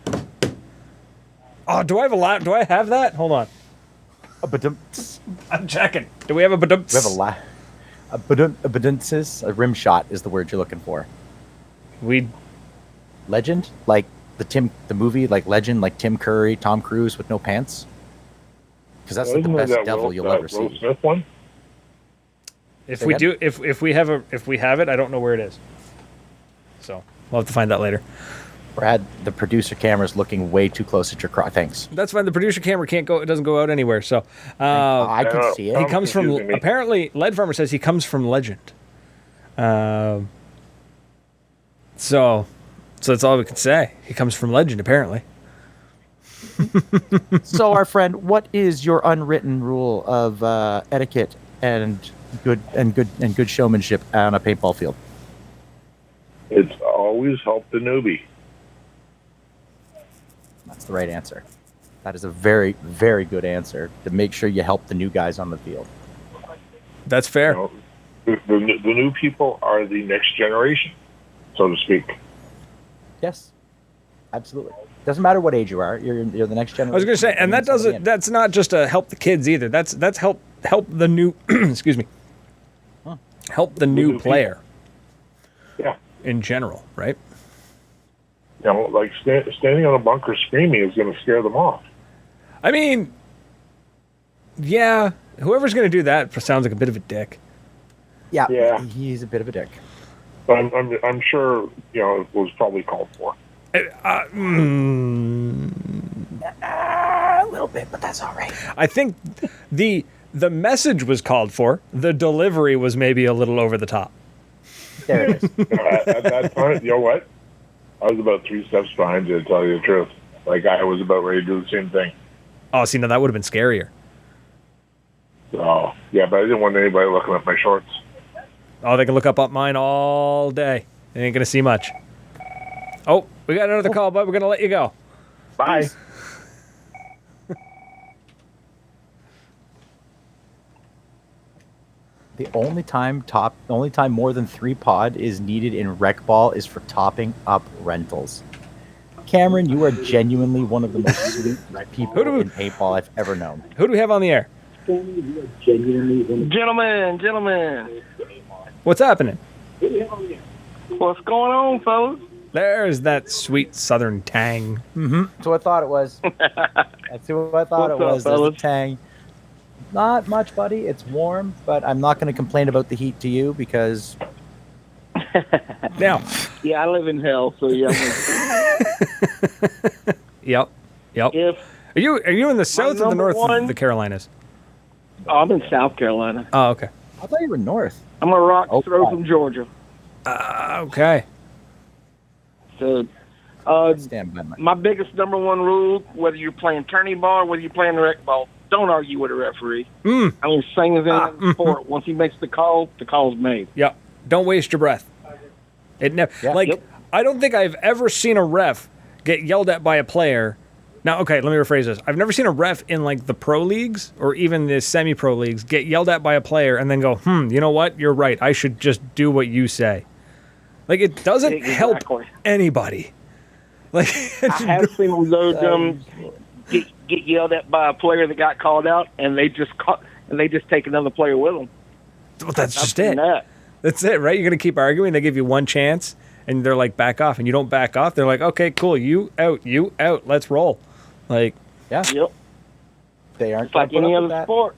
A: Oh, do I have a lot? Do I have that? Hold on. I'm checking. Do we have a badum?
B: We have a badunsis. A rim shot is the word you're looking for.
A: We
B: Legend, like the movie, like Legend, like Tim Curry, Tom Cruise with no pants. Because that's like the
E: Isn't
B: best
E: that
B: devil you'll ever
E: Will
B: see.
E: Smith one?
A: if
B: Say
A: we
B: again?
A: do if we have it, I don't know where it is. So we'll have to find that later.
B: Brad, the producer camera's looking way too close at your crotch. Thanks.
A: That's fine. The producer camera can't go. It doesn't go out anywhere. So
B: I
E: No,
B: can see it.
A: he comes from.
E: confusing me.
A: Apparently, Lead Farmer says he comes from Legend. So that's all we can say. He comes from Legend, apparently.
B: So, our friend, what is your unwritten rule of etiquette and good showmanship on a paintball field?
E: It's always help the newbie.
B: That's the right answer. That is a very, very good answer to make sure you help the new guys on the field.
A: That's fair.
E: You know, the new people are the next generation, so to speak.
B: Yes, absolutely. Doesn't matter what age you are. You're the next generation.
A: I was going to say, and that doesn't. That's not just to help the kids either. That's help the new. excuse me. Help the new
E: new
A: player
E: Yeah.
A: in general, right?
E: You know, like standing on a bunker screaming is going to scare them off.
A: I mean, yeah. Whoever's going to do that sounds like a bit of a dick.
B: Yeah,
E: Yeah.
B: he's a bit of a dick.
E: But I'm sure, you know, it was probably called for.
B: A little bit, but that's all right.
A: I think the message was called for. The delivery was maybe a little over the top.
B: There it is.
E: At that time, you know what? I was about 3 steps behind you, to tell you the truth. Like, I was about ready to do the same thing.
A: Oh, see, now that would have been scarier.
E: So, yeah, but I didn't want anybody looking at my shorts.
A: Oh, they can look up mine all day. They ain't gonna see much. Oh, we got another call, but we're gonna let you go.
E: Bye.
B: The only time more than 3 pod is needed in rec ball is for topping up rentals. Cameron, you are genuinely one of the most sweet people in paintball I've ever known.
A: Who do we have on the air?
D: Gentlemen,
A: What's happening?
D: what's going on, fellas?
A: There's that sweet southern tang.
B: That's what I thought it was. That's who I thought it
D: What's
B: was.
D: up,
B: There's the
D: fellas?
B: tang. Not much, buddy. It's warm, but I'm not going to complain about the heat to you because
A: Now,
D: Yeah, I live in hell, so yeah.
A: yep.
D: If
A: Are you in the south or the
D: number
A: north of
D: one-
A: the Carolinas?
D: I'm in South Carolina,
A: Oh, okay.
B: I thought you were north.
D: I'm a rock
B: Oh,
D: throw
B: wow.
D: from Georgia.
A: Okay.
D: So,
B: Stand by my.
D: my biggest number one rule, whether you're playing tourney ball or whether you're playing rec ball, don't argue with a referee. I mean, same as any sport. Once he makes the call's made.
A: Yep. Don't waste your breath. It never
B: Yeah.
A: like
D: Yep.
A: I don't think I've ever seen a ref get yelled at by a player. Now, okay, let me rephrase this. I've never seen a ref in like the pro leagues or even the semi-pro leagues get yelled at by a player and then go, you know what? You're right. I should just do what you say. Like it doesn't help
D: Exactly.
A: anybody. Like
D: I have seen those get yelled at by a player that got called out, and they just take another player with them.
A: well, that's
D: I've
A: just
D: seen
A: it.
D: that.
A: That's it, right? You're gonna keep arguing. They give you one chance, and they're like, back off, and you don't back off. They're like, okay, cool, you out, let's roll. Like,
B: Yeah,
D: Yep.
B: they aren't
D: It's like
B: gonna put
D: any
B: up with
D: other
B: that.
D: sport.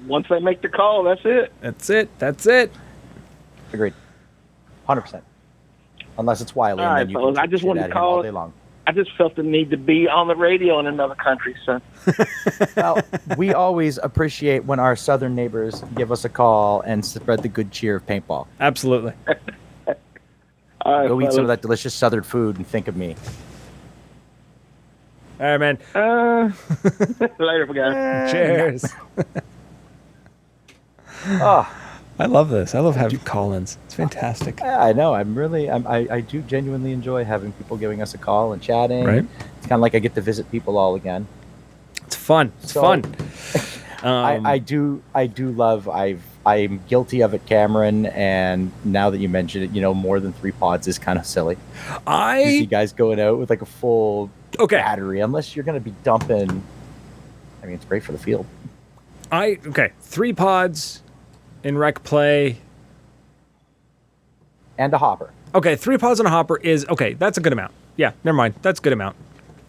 D: Once they make the call, that's it.
A: that's it.
B: Agreed. 100%. Unless it's Wiley,
D: All
B: and
D: right,
B: then you
D: fellas,
B: can
D: I just
B: shit
D: wanted
B: at
D: to
B: him all
D: call-
B: day long.
D: I just felt the need to be on the radio in another country, so.
B: Well, we always appreciate when our southern neighbors give us a call and spread the good cheer of paintball.
A: Absolutely.
D: All right,
B: Go eat some of
D: fellas.
B: that delicious southern food and think of me.
A: All right, man.
D: Later, guys.
A: Cheers.
B: Oh,
A: I love this. I love having call-ins. It's fantastic.
B: I know. I do genuinely enjoy having people giving us a call and chatting.
A: Right.
B: It's kind of like I get to visit people all again.
A: It's fun. It's
B: So-
A: fun.
B: I do love. I'm guilty of it, Cameron. And now that you mention it, more than 3 pods is kind of silly. You see guys going out with like a full battery, unless you're going to be dumping. I mean, it's great for the field.
A: 3 pods in rec play.
B: And a hopper.
A: Okay, 3 pods and a hopper is, that's a good amount. Yeah, never mind. That's a good amount.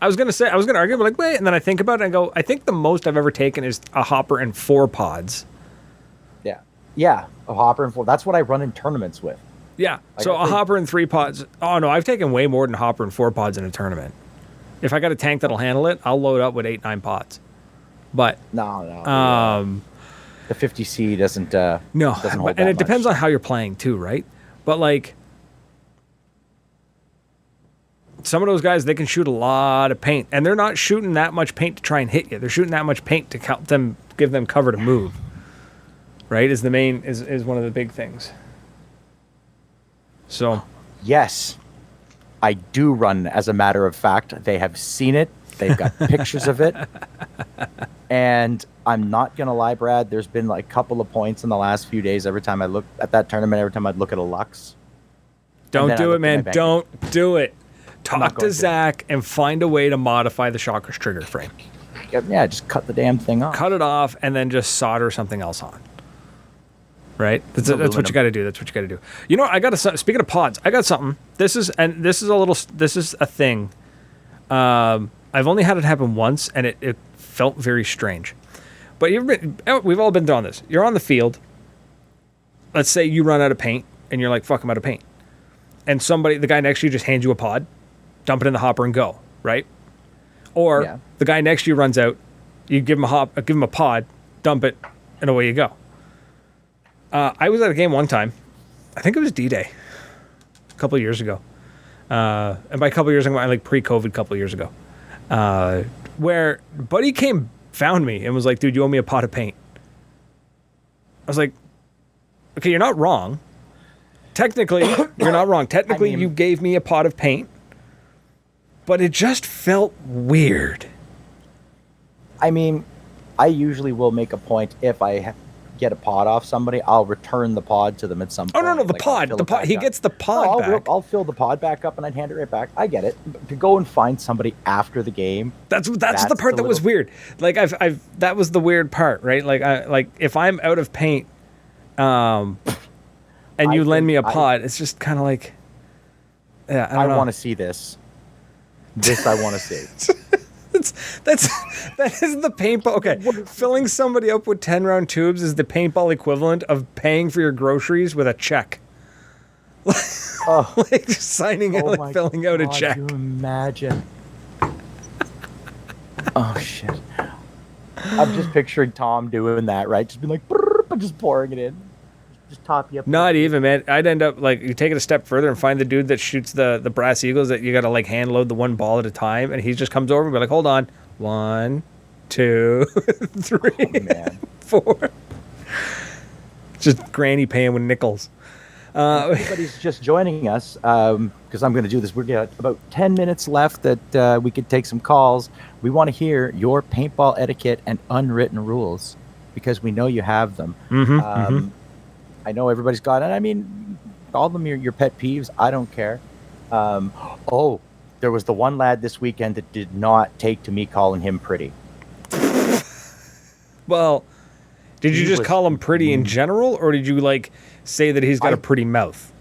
A: I was going to argue, but like, wait, and then I think about it and go, I think the most I've ever taken is a hopper and 4 pods.
B: Yeah, a hopper and 4. That's what I run in tournaments with.
A: Yeah, so a hopper and 3 pods. Oh, no, I've taken way more than a hopper and 4 pods in a tournament. If I got a tank that'll handle it, I'll load up with 8, 9 pods. But
B: no. The 50C doesn't hold
A: and it
B: much.
A: Depends on how you're playing too, right? But like some of those guys, they can shoot a lot of paint, and they're not shooting that much paint to try and hit you. They're shooting that much paint to give them cover to move. Right? Is one of the big things. So
B: yes, I do run. As a matter of fact, they have seen it. They've got pictures of it. And I'm not going to lie, Brad, there's been like a couple of points in the last few days. Every time I look at that tournament, every time I'd look at a Lux.
A: Don't do it, man. Don't do it. Talk to Zach and find a way to modify the shocker's trigger frame.
B: Yeah, just cut the damn thing off.
A: Cut it off and then just solder something else on. Right? That's what you got to do. That's what you got to do. You know, speaking of pods, I got something. This is a thing. I've only had it happen once, and it felt very strange. But we've all been doing this. You're on the field. Let's say you run out of paint, and you're like, fuck, I'm out of paint. And the guy next to you just hands you a pod, dump it in the hopper and go, right? Or the guy next to you runs out, you give him a pod, dump it, and away you go. I was at a game one time. I think it was D-Day a couple of years ago. And by a couple of years ago, I like pre-COVID couple of years ago. Where buddy found me and was like, dude, you owe me a pot of paint. I was like, okay, you're not wrong. Technically, you're not wrong. Technically, you gave me a pot of paint. But it just felt weird.
B: I mean, I usually will make a point if I get a pod off somebody, I'll return the pod to them at some point.
A: Oh, no, the pod. He gets the pod back.
B: I'll fill the pod back up and I'd hand it right back. I get it. But to go and find somebody after the game.
A: That's the part that was weird. Like that was the weird part, right? Like if I'm out of paint, and you lend me a pod, it's just kind of like, yeah, I want
B: to see this. This I want to see.
A: That is the paintball. Okay, filling somebody up with 10-round tubes is the paintball equivalent of paying for your groceries with a check. Like signing it, like filling out a check.
B: Can you imagine? Oh shit! I'm just picturing Tom doing that, right? Just being like, but just pouring it in. Just top you up.
A: Not even, man. I'd end up like you take it a step further and find the dude that shoots the brass eagles that you got to like hand load the one ball at a time, and he just comes over and be like, "Hold on, 1, 2, 3, 4." Just granny paying with nickels.
B: Everybody's just joining us because I'm going to do this. We've got about 10 minutes left that we could take some calls. We want to hear your paintball etiquette and unwritten rules because we know you have them. I know everybody's got it. I mean, call them your pet peeves. I don't care. There was the one lad this weekend that did not take to me calling him pretty.
A: Well, did you just call him pretty in general, or did you like say that he's got a pretty mouth?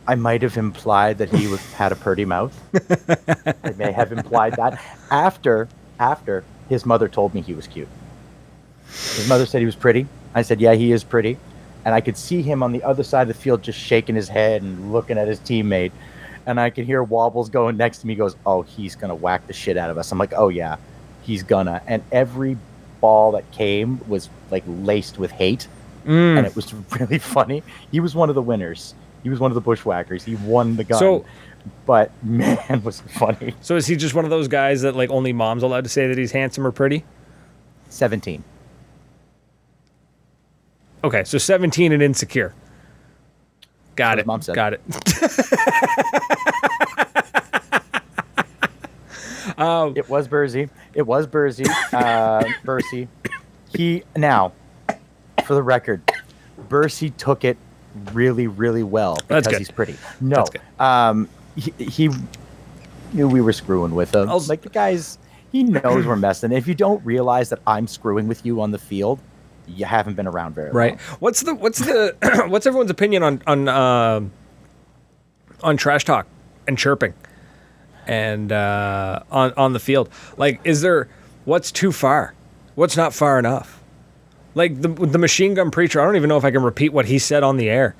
B: I might have implied that he had a pretty mouth. I may have implied that after his mother told me he was cute. His mother said he was pretty. I said, yeah, he is pretty. And I could see him on the other side of the field just shaking his head and looking at his teammate. And I could hear Wobbles going next to me. He goes, oh, he's going to whack the shit out of us. I'm like, oh, yeah, he's gonna. And every ball that came was like laced with hate. And it was really funny. He was one of the winners. He was one of the bushwhackers. He won the gun. But man, was it funny.
A: So is he just one of those guys that like only mom's allowed to say that he's handsome or pretty?
B: 17.
A: Okay, so 17 and insecure. Got it.
B: Mom said.
A: Got it.
B: It was Bursey. Bursey. Now, for the record, Bercy took it really, really well because he's pretty. No, he knew we were screwing with him. Like the guys, he knows we're messing. If you don't realize that I'm screwing with you on the field, you haven't been around very long.
A: Right. What's what's everyone's opinion on trash talk and chirping and on the field? Like, is there what's too far? What's not far enough? Like the machine gun preacher, I don't even know if I can repeat what he said on the air.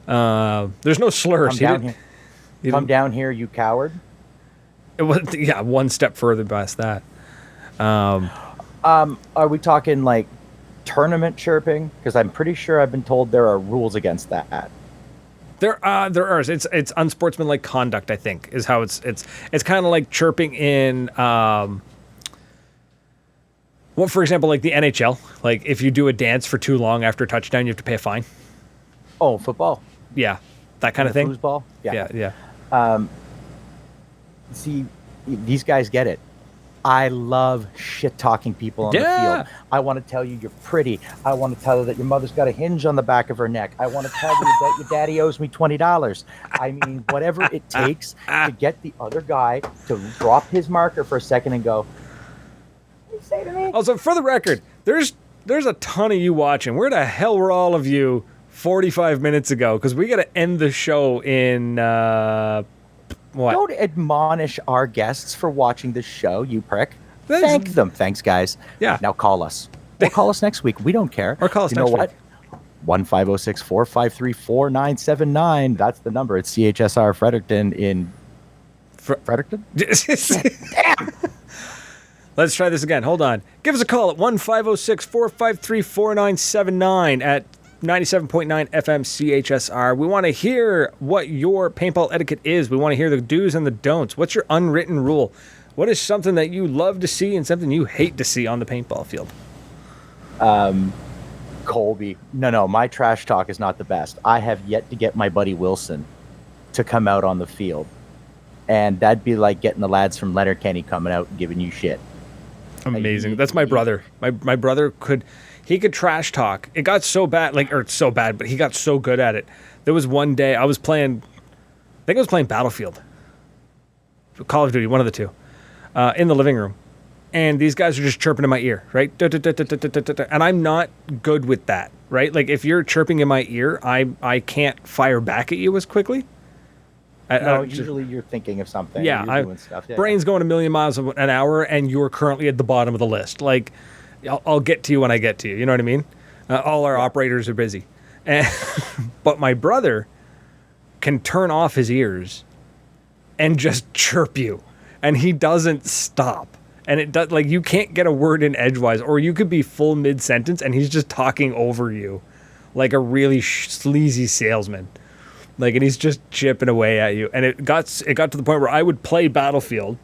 A: There's no slurs.
B: Come down here, you coward.
A: It was, one step further past that.
B: Are we talking like tournament chirping? Because I'm pretty sure I've been told there are rules against that.
A: There are. It's unsportsmanlike conduct, I think, is how it's kind of like chirping in. Well, for example, like the NHL, like if you do a dance for too long after a touchdown, you have to pay a fine.
B: Oh, football.
A: Yeah, that kind of thing.
B: Foosball.
A: Yeah.
B: See, these guys get it. I love shit-talking people on the field. I want to tell you you're pretty. I want to tell you that your mother's got a hinge on the back of her neck. I want to tell you that your daddy owes me $20. I mean, whatever it takes to get the other guy to drop his marker for a second and go, what did you say to me?
A: Also, for the record, there's a ton of you watching. Where the hell were all of you 45 minutes ago? Because we got to end the show in... what?
B: Don't admonish our guests for watching this show, you prick. Thank them. Thanks, guys.
A: Yeah.
B: Now call us. Or call us next week. We don't care.
A: Or call us next week.
B: You know what? 1-506-453-4979. That's the number. It's CHSR Fredericton in... Fredericton?
A: Damn! Let's try this again. Hold on. Give us a call at 1-506-453-4979 at 97.9 FM CHSR. We want to hear what your paintball etiquette is. We want to hear the do's and the don'ts. What's your unwritten rule? What is something that you love to see and something you hate to see on the paintball field?
B: Colby. No, my trash talk is not the best. I have yet to get my buddy Wilson to come out on the field. And that'd be like getting the lads from Letterkenny coming out and giving you shit.
A: Amazing. That's my brother. My brother could trash talk. It got so bad, but he got so good at it. There was one day I was playing Battlefield, Call of Duty, one of the two, in the living room, and these guys are just chirping in my ear, right? And I'm not good with that, right? Like if you're chirping in my ear, I can't fire back at you as quickly.
B: Usually you're thinking of something.
A: Yeah,
B: you're doing stuff.
A: Brain's going a million miles an hour, and you're currently at the bottom of the list. Like, I'll get to you when I get to you. You know what I mean? All our operators are busy. But my brother can turn off his ears and just chirp you, and he doesn't stop. And it does, like, you can't get a word in edgewise, or you could be full mid-sentence, and he's just talking over you like a really sleazy salesman. Like, and he's just chipping away at you. And it got to the point where I would play Battlefield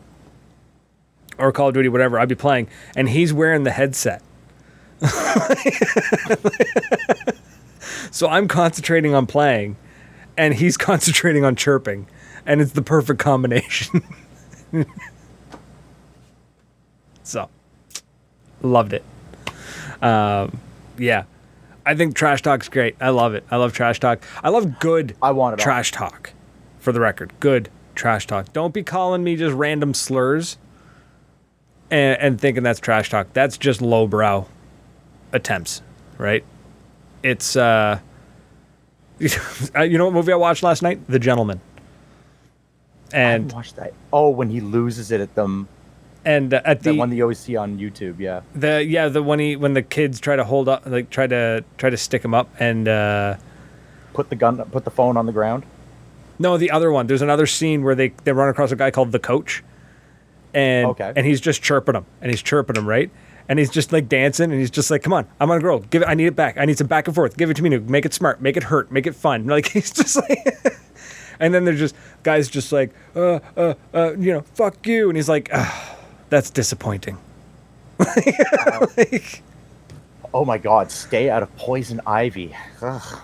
A: or Call of Duty, whatever I'd be playing, and he's wearing the headset. So I'm concentrating on playing, and he's concentrating on chirping, and it's the perfect combination. So, loved it. Yeah. I think trash talk's great. I love it. I love trash talk. I love good trash talk, for the record. Good trash talk. Don't be calling me just random slurs and thinking that's trash talk. That's just lowbrow attempts, right? It's, you know what movie I watched last night? The Gentleman.
B: I haven't watched that. Oh, when he loses it at them.
A: And at the
B: one that you always see on YouTube, yeah.
A: The when the kids try to hold up, like try to stick him up and
B: put the phone on the ground.
A: No, the other one. There's another scene where they run across a guy called the Coach, and he's just chirping him, right? And he's just like dancing, and he's just like, "Come on, I'm on a girl. Give it. I need it back. I need some back and forth. Give it to me. Make it smart. Make it hurt. Make it fun." Like he's just like. And then there's just guys just like, fuck you, and he's like. That's disappointing.
B: Oh my God! Stay out of poison ivy. Ugh.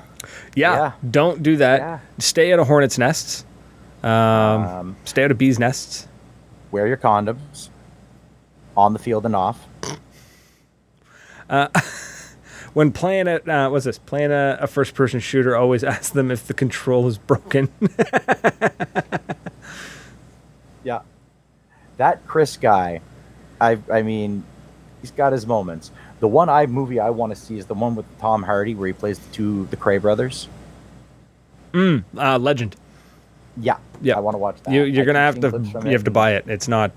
A: Yeah, don't do that. Yeah. Stay out of hornets' nests. Stay out of bees' nests.
B: Wear your condoms. On the field and off.
A: When playing a first-person shooter, always ask them if the control is broken.
B: Yeah. That Chris guy, I mean, he's got his moments. The movie I want to see is the one with Tom Hardy where he plays the Cray brothers.
A: Legend.
B: Yeah.
A: Yeah.
B: I want to watch that.
A: You're gonna have to buy it. It's not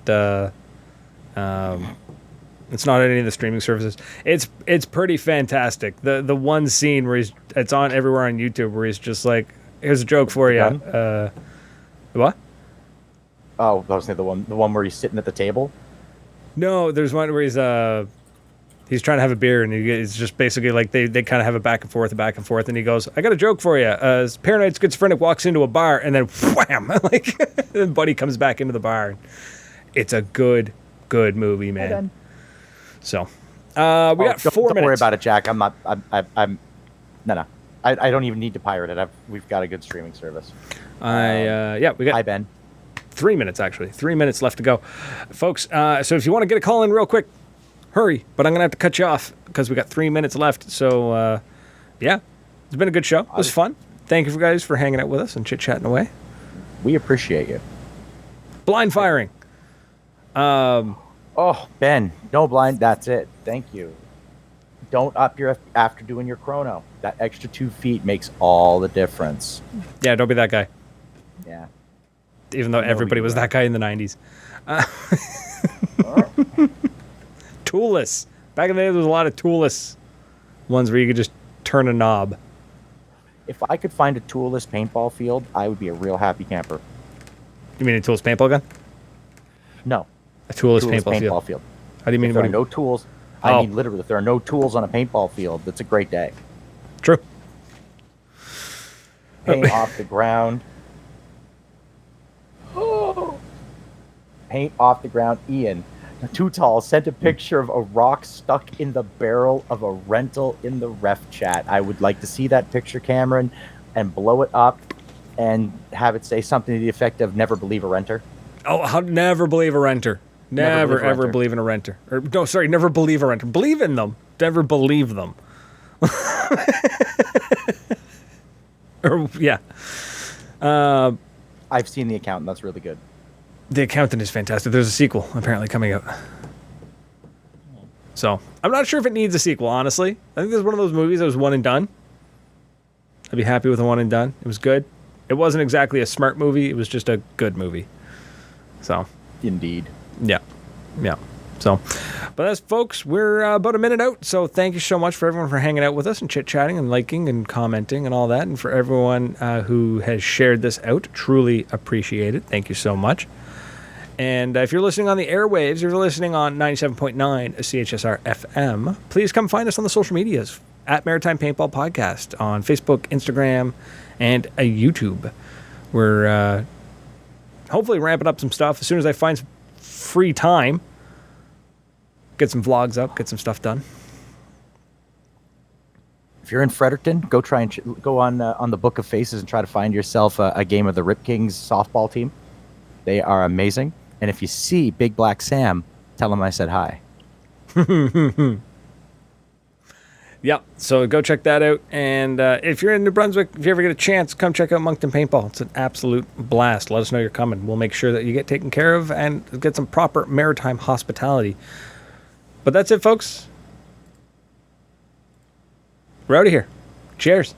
A: any of the streaming services. It's pretty fantastic. The one scene where it's on everywhere on YouTube where he's just like, here's a joke for you. What?
B: Oh, that was the one where he's sitting at the table.
A: No, there's one where he's trying to have a beer and it's just basically like they kind of have a back and forth, and he goes, "I got a joke for you." Paranoid schizophrenic walks into a bar and then wham, like, and Buddy comes back into the bar. It's a good movie, man. So, we got 4 minutes.
B: Don't worry about it, Jack. I'm. No. I don't even need to pirate it. We've got a good streaming service.
A: We got.
B: Hi, Ben.
A: 3 minutes, actually. 3 minutes left to go. Folks, so if you want to get a call in real quick, hurry. But I'm going to have to cut you off because we got 3 minutes left. So, yeah, it's been a good show. It was fun. Thank you guys for hanging out with us and chit-chatting away.
B: We appreciate you.
A: Blind firing.
B: Oh, Ben, no blind. That's it. Thank you. Don't up your after doing your chrono. That extra 2 feet makes all the difference.
A: Yeah, don't be that guy.
B: Yeah.
A: Even though everybody was that guy in the 90s. Toolless. Back in the day, there was a lot of toolless ones where you could just turn a knob.
B: If I could find a toolless paintball field, I would be a real happy camper.
A: You mean a toolless paintball gun?
B: No.
A: A toolless paintball field. How do you mean?
B: If there are no tools, I mean literally, if there are no tools on a paintball field, that's a great day.
A: True.
B: Paint off the ground. Paint off the ground. Ian, Too Tall sent a picture of a rock stuck in the barrel of a rental in the ref chat. I would like to see that picture, Cameron, and blow it up and have it say something to the effect of "Never believe a renter."
A: Oh, I'll never believe a renter. Never ever believe in a renter. Or no, sorry, never believe a renter. Believe in them. Never believe them. Or yeah.
B: I've seen The Accountant. That's really good.
A: The Accountant is fantastic. There's a sequel apparently coming out. So I'm not sure if it needs a sequel, honestly. I think this is one of those movies that was one and done. I'd be happy with a one and done. It was good. It wasn't exactly a smart movie. It was just a good movie. So.
B: Indeed.
A: Yeah. So, but that's, folks, we're about a minute out. So thank you so much for everyone for hanging out with us and chit-chatting and liking and commenting and all that. And for everyone who has shared this out, truly appreciate it. Thank you so much. And if you're listening on the airwaves, if you're listening on 97.9 CHSR FM, please come find us on the social medias at Maritime Paintball Podcast on Facebook, Instagram, and YouTube. We're hopefully ramping up some stuff as soon as I find some free time. Get some vlogs up, get some stuff done.
B: If you're in Fredericton, go try and go on the Book of Faces and try to find yourself a game of the Rip Kings softball team. They are amazing. And if you see Big Black Sam, tell him I said hi.
A: Yeah, so go check that out. And if you're in New Brunswick, if you ever get a chance, come check out Moncton Paintball. It's an absolute blast. Let us know you're coming. We'll make sure that you get taken care of and get some proper maritime hospitality. But that's it, folks. We're out of here. Cheers.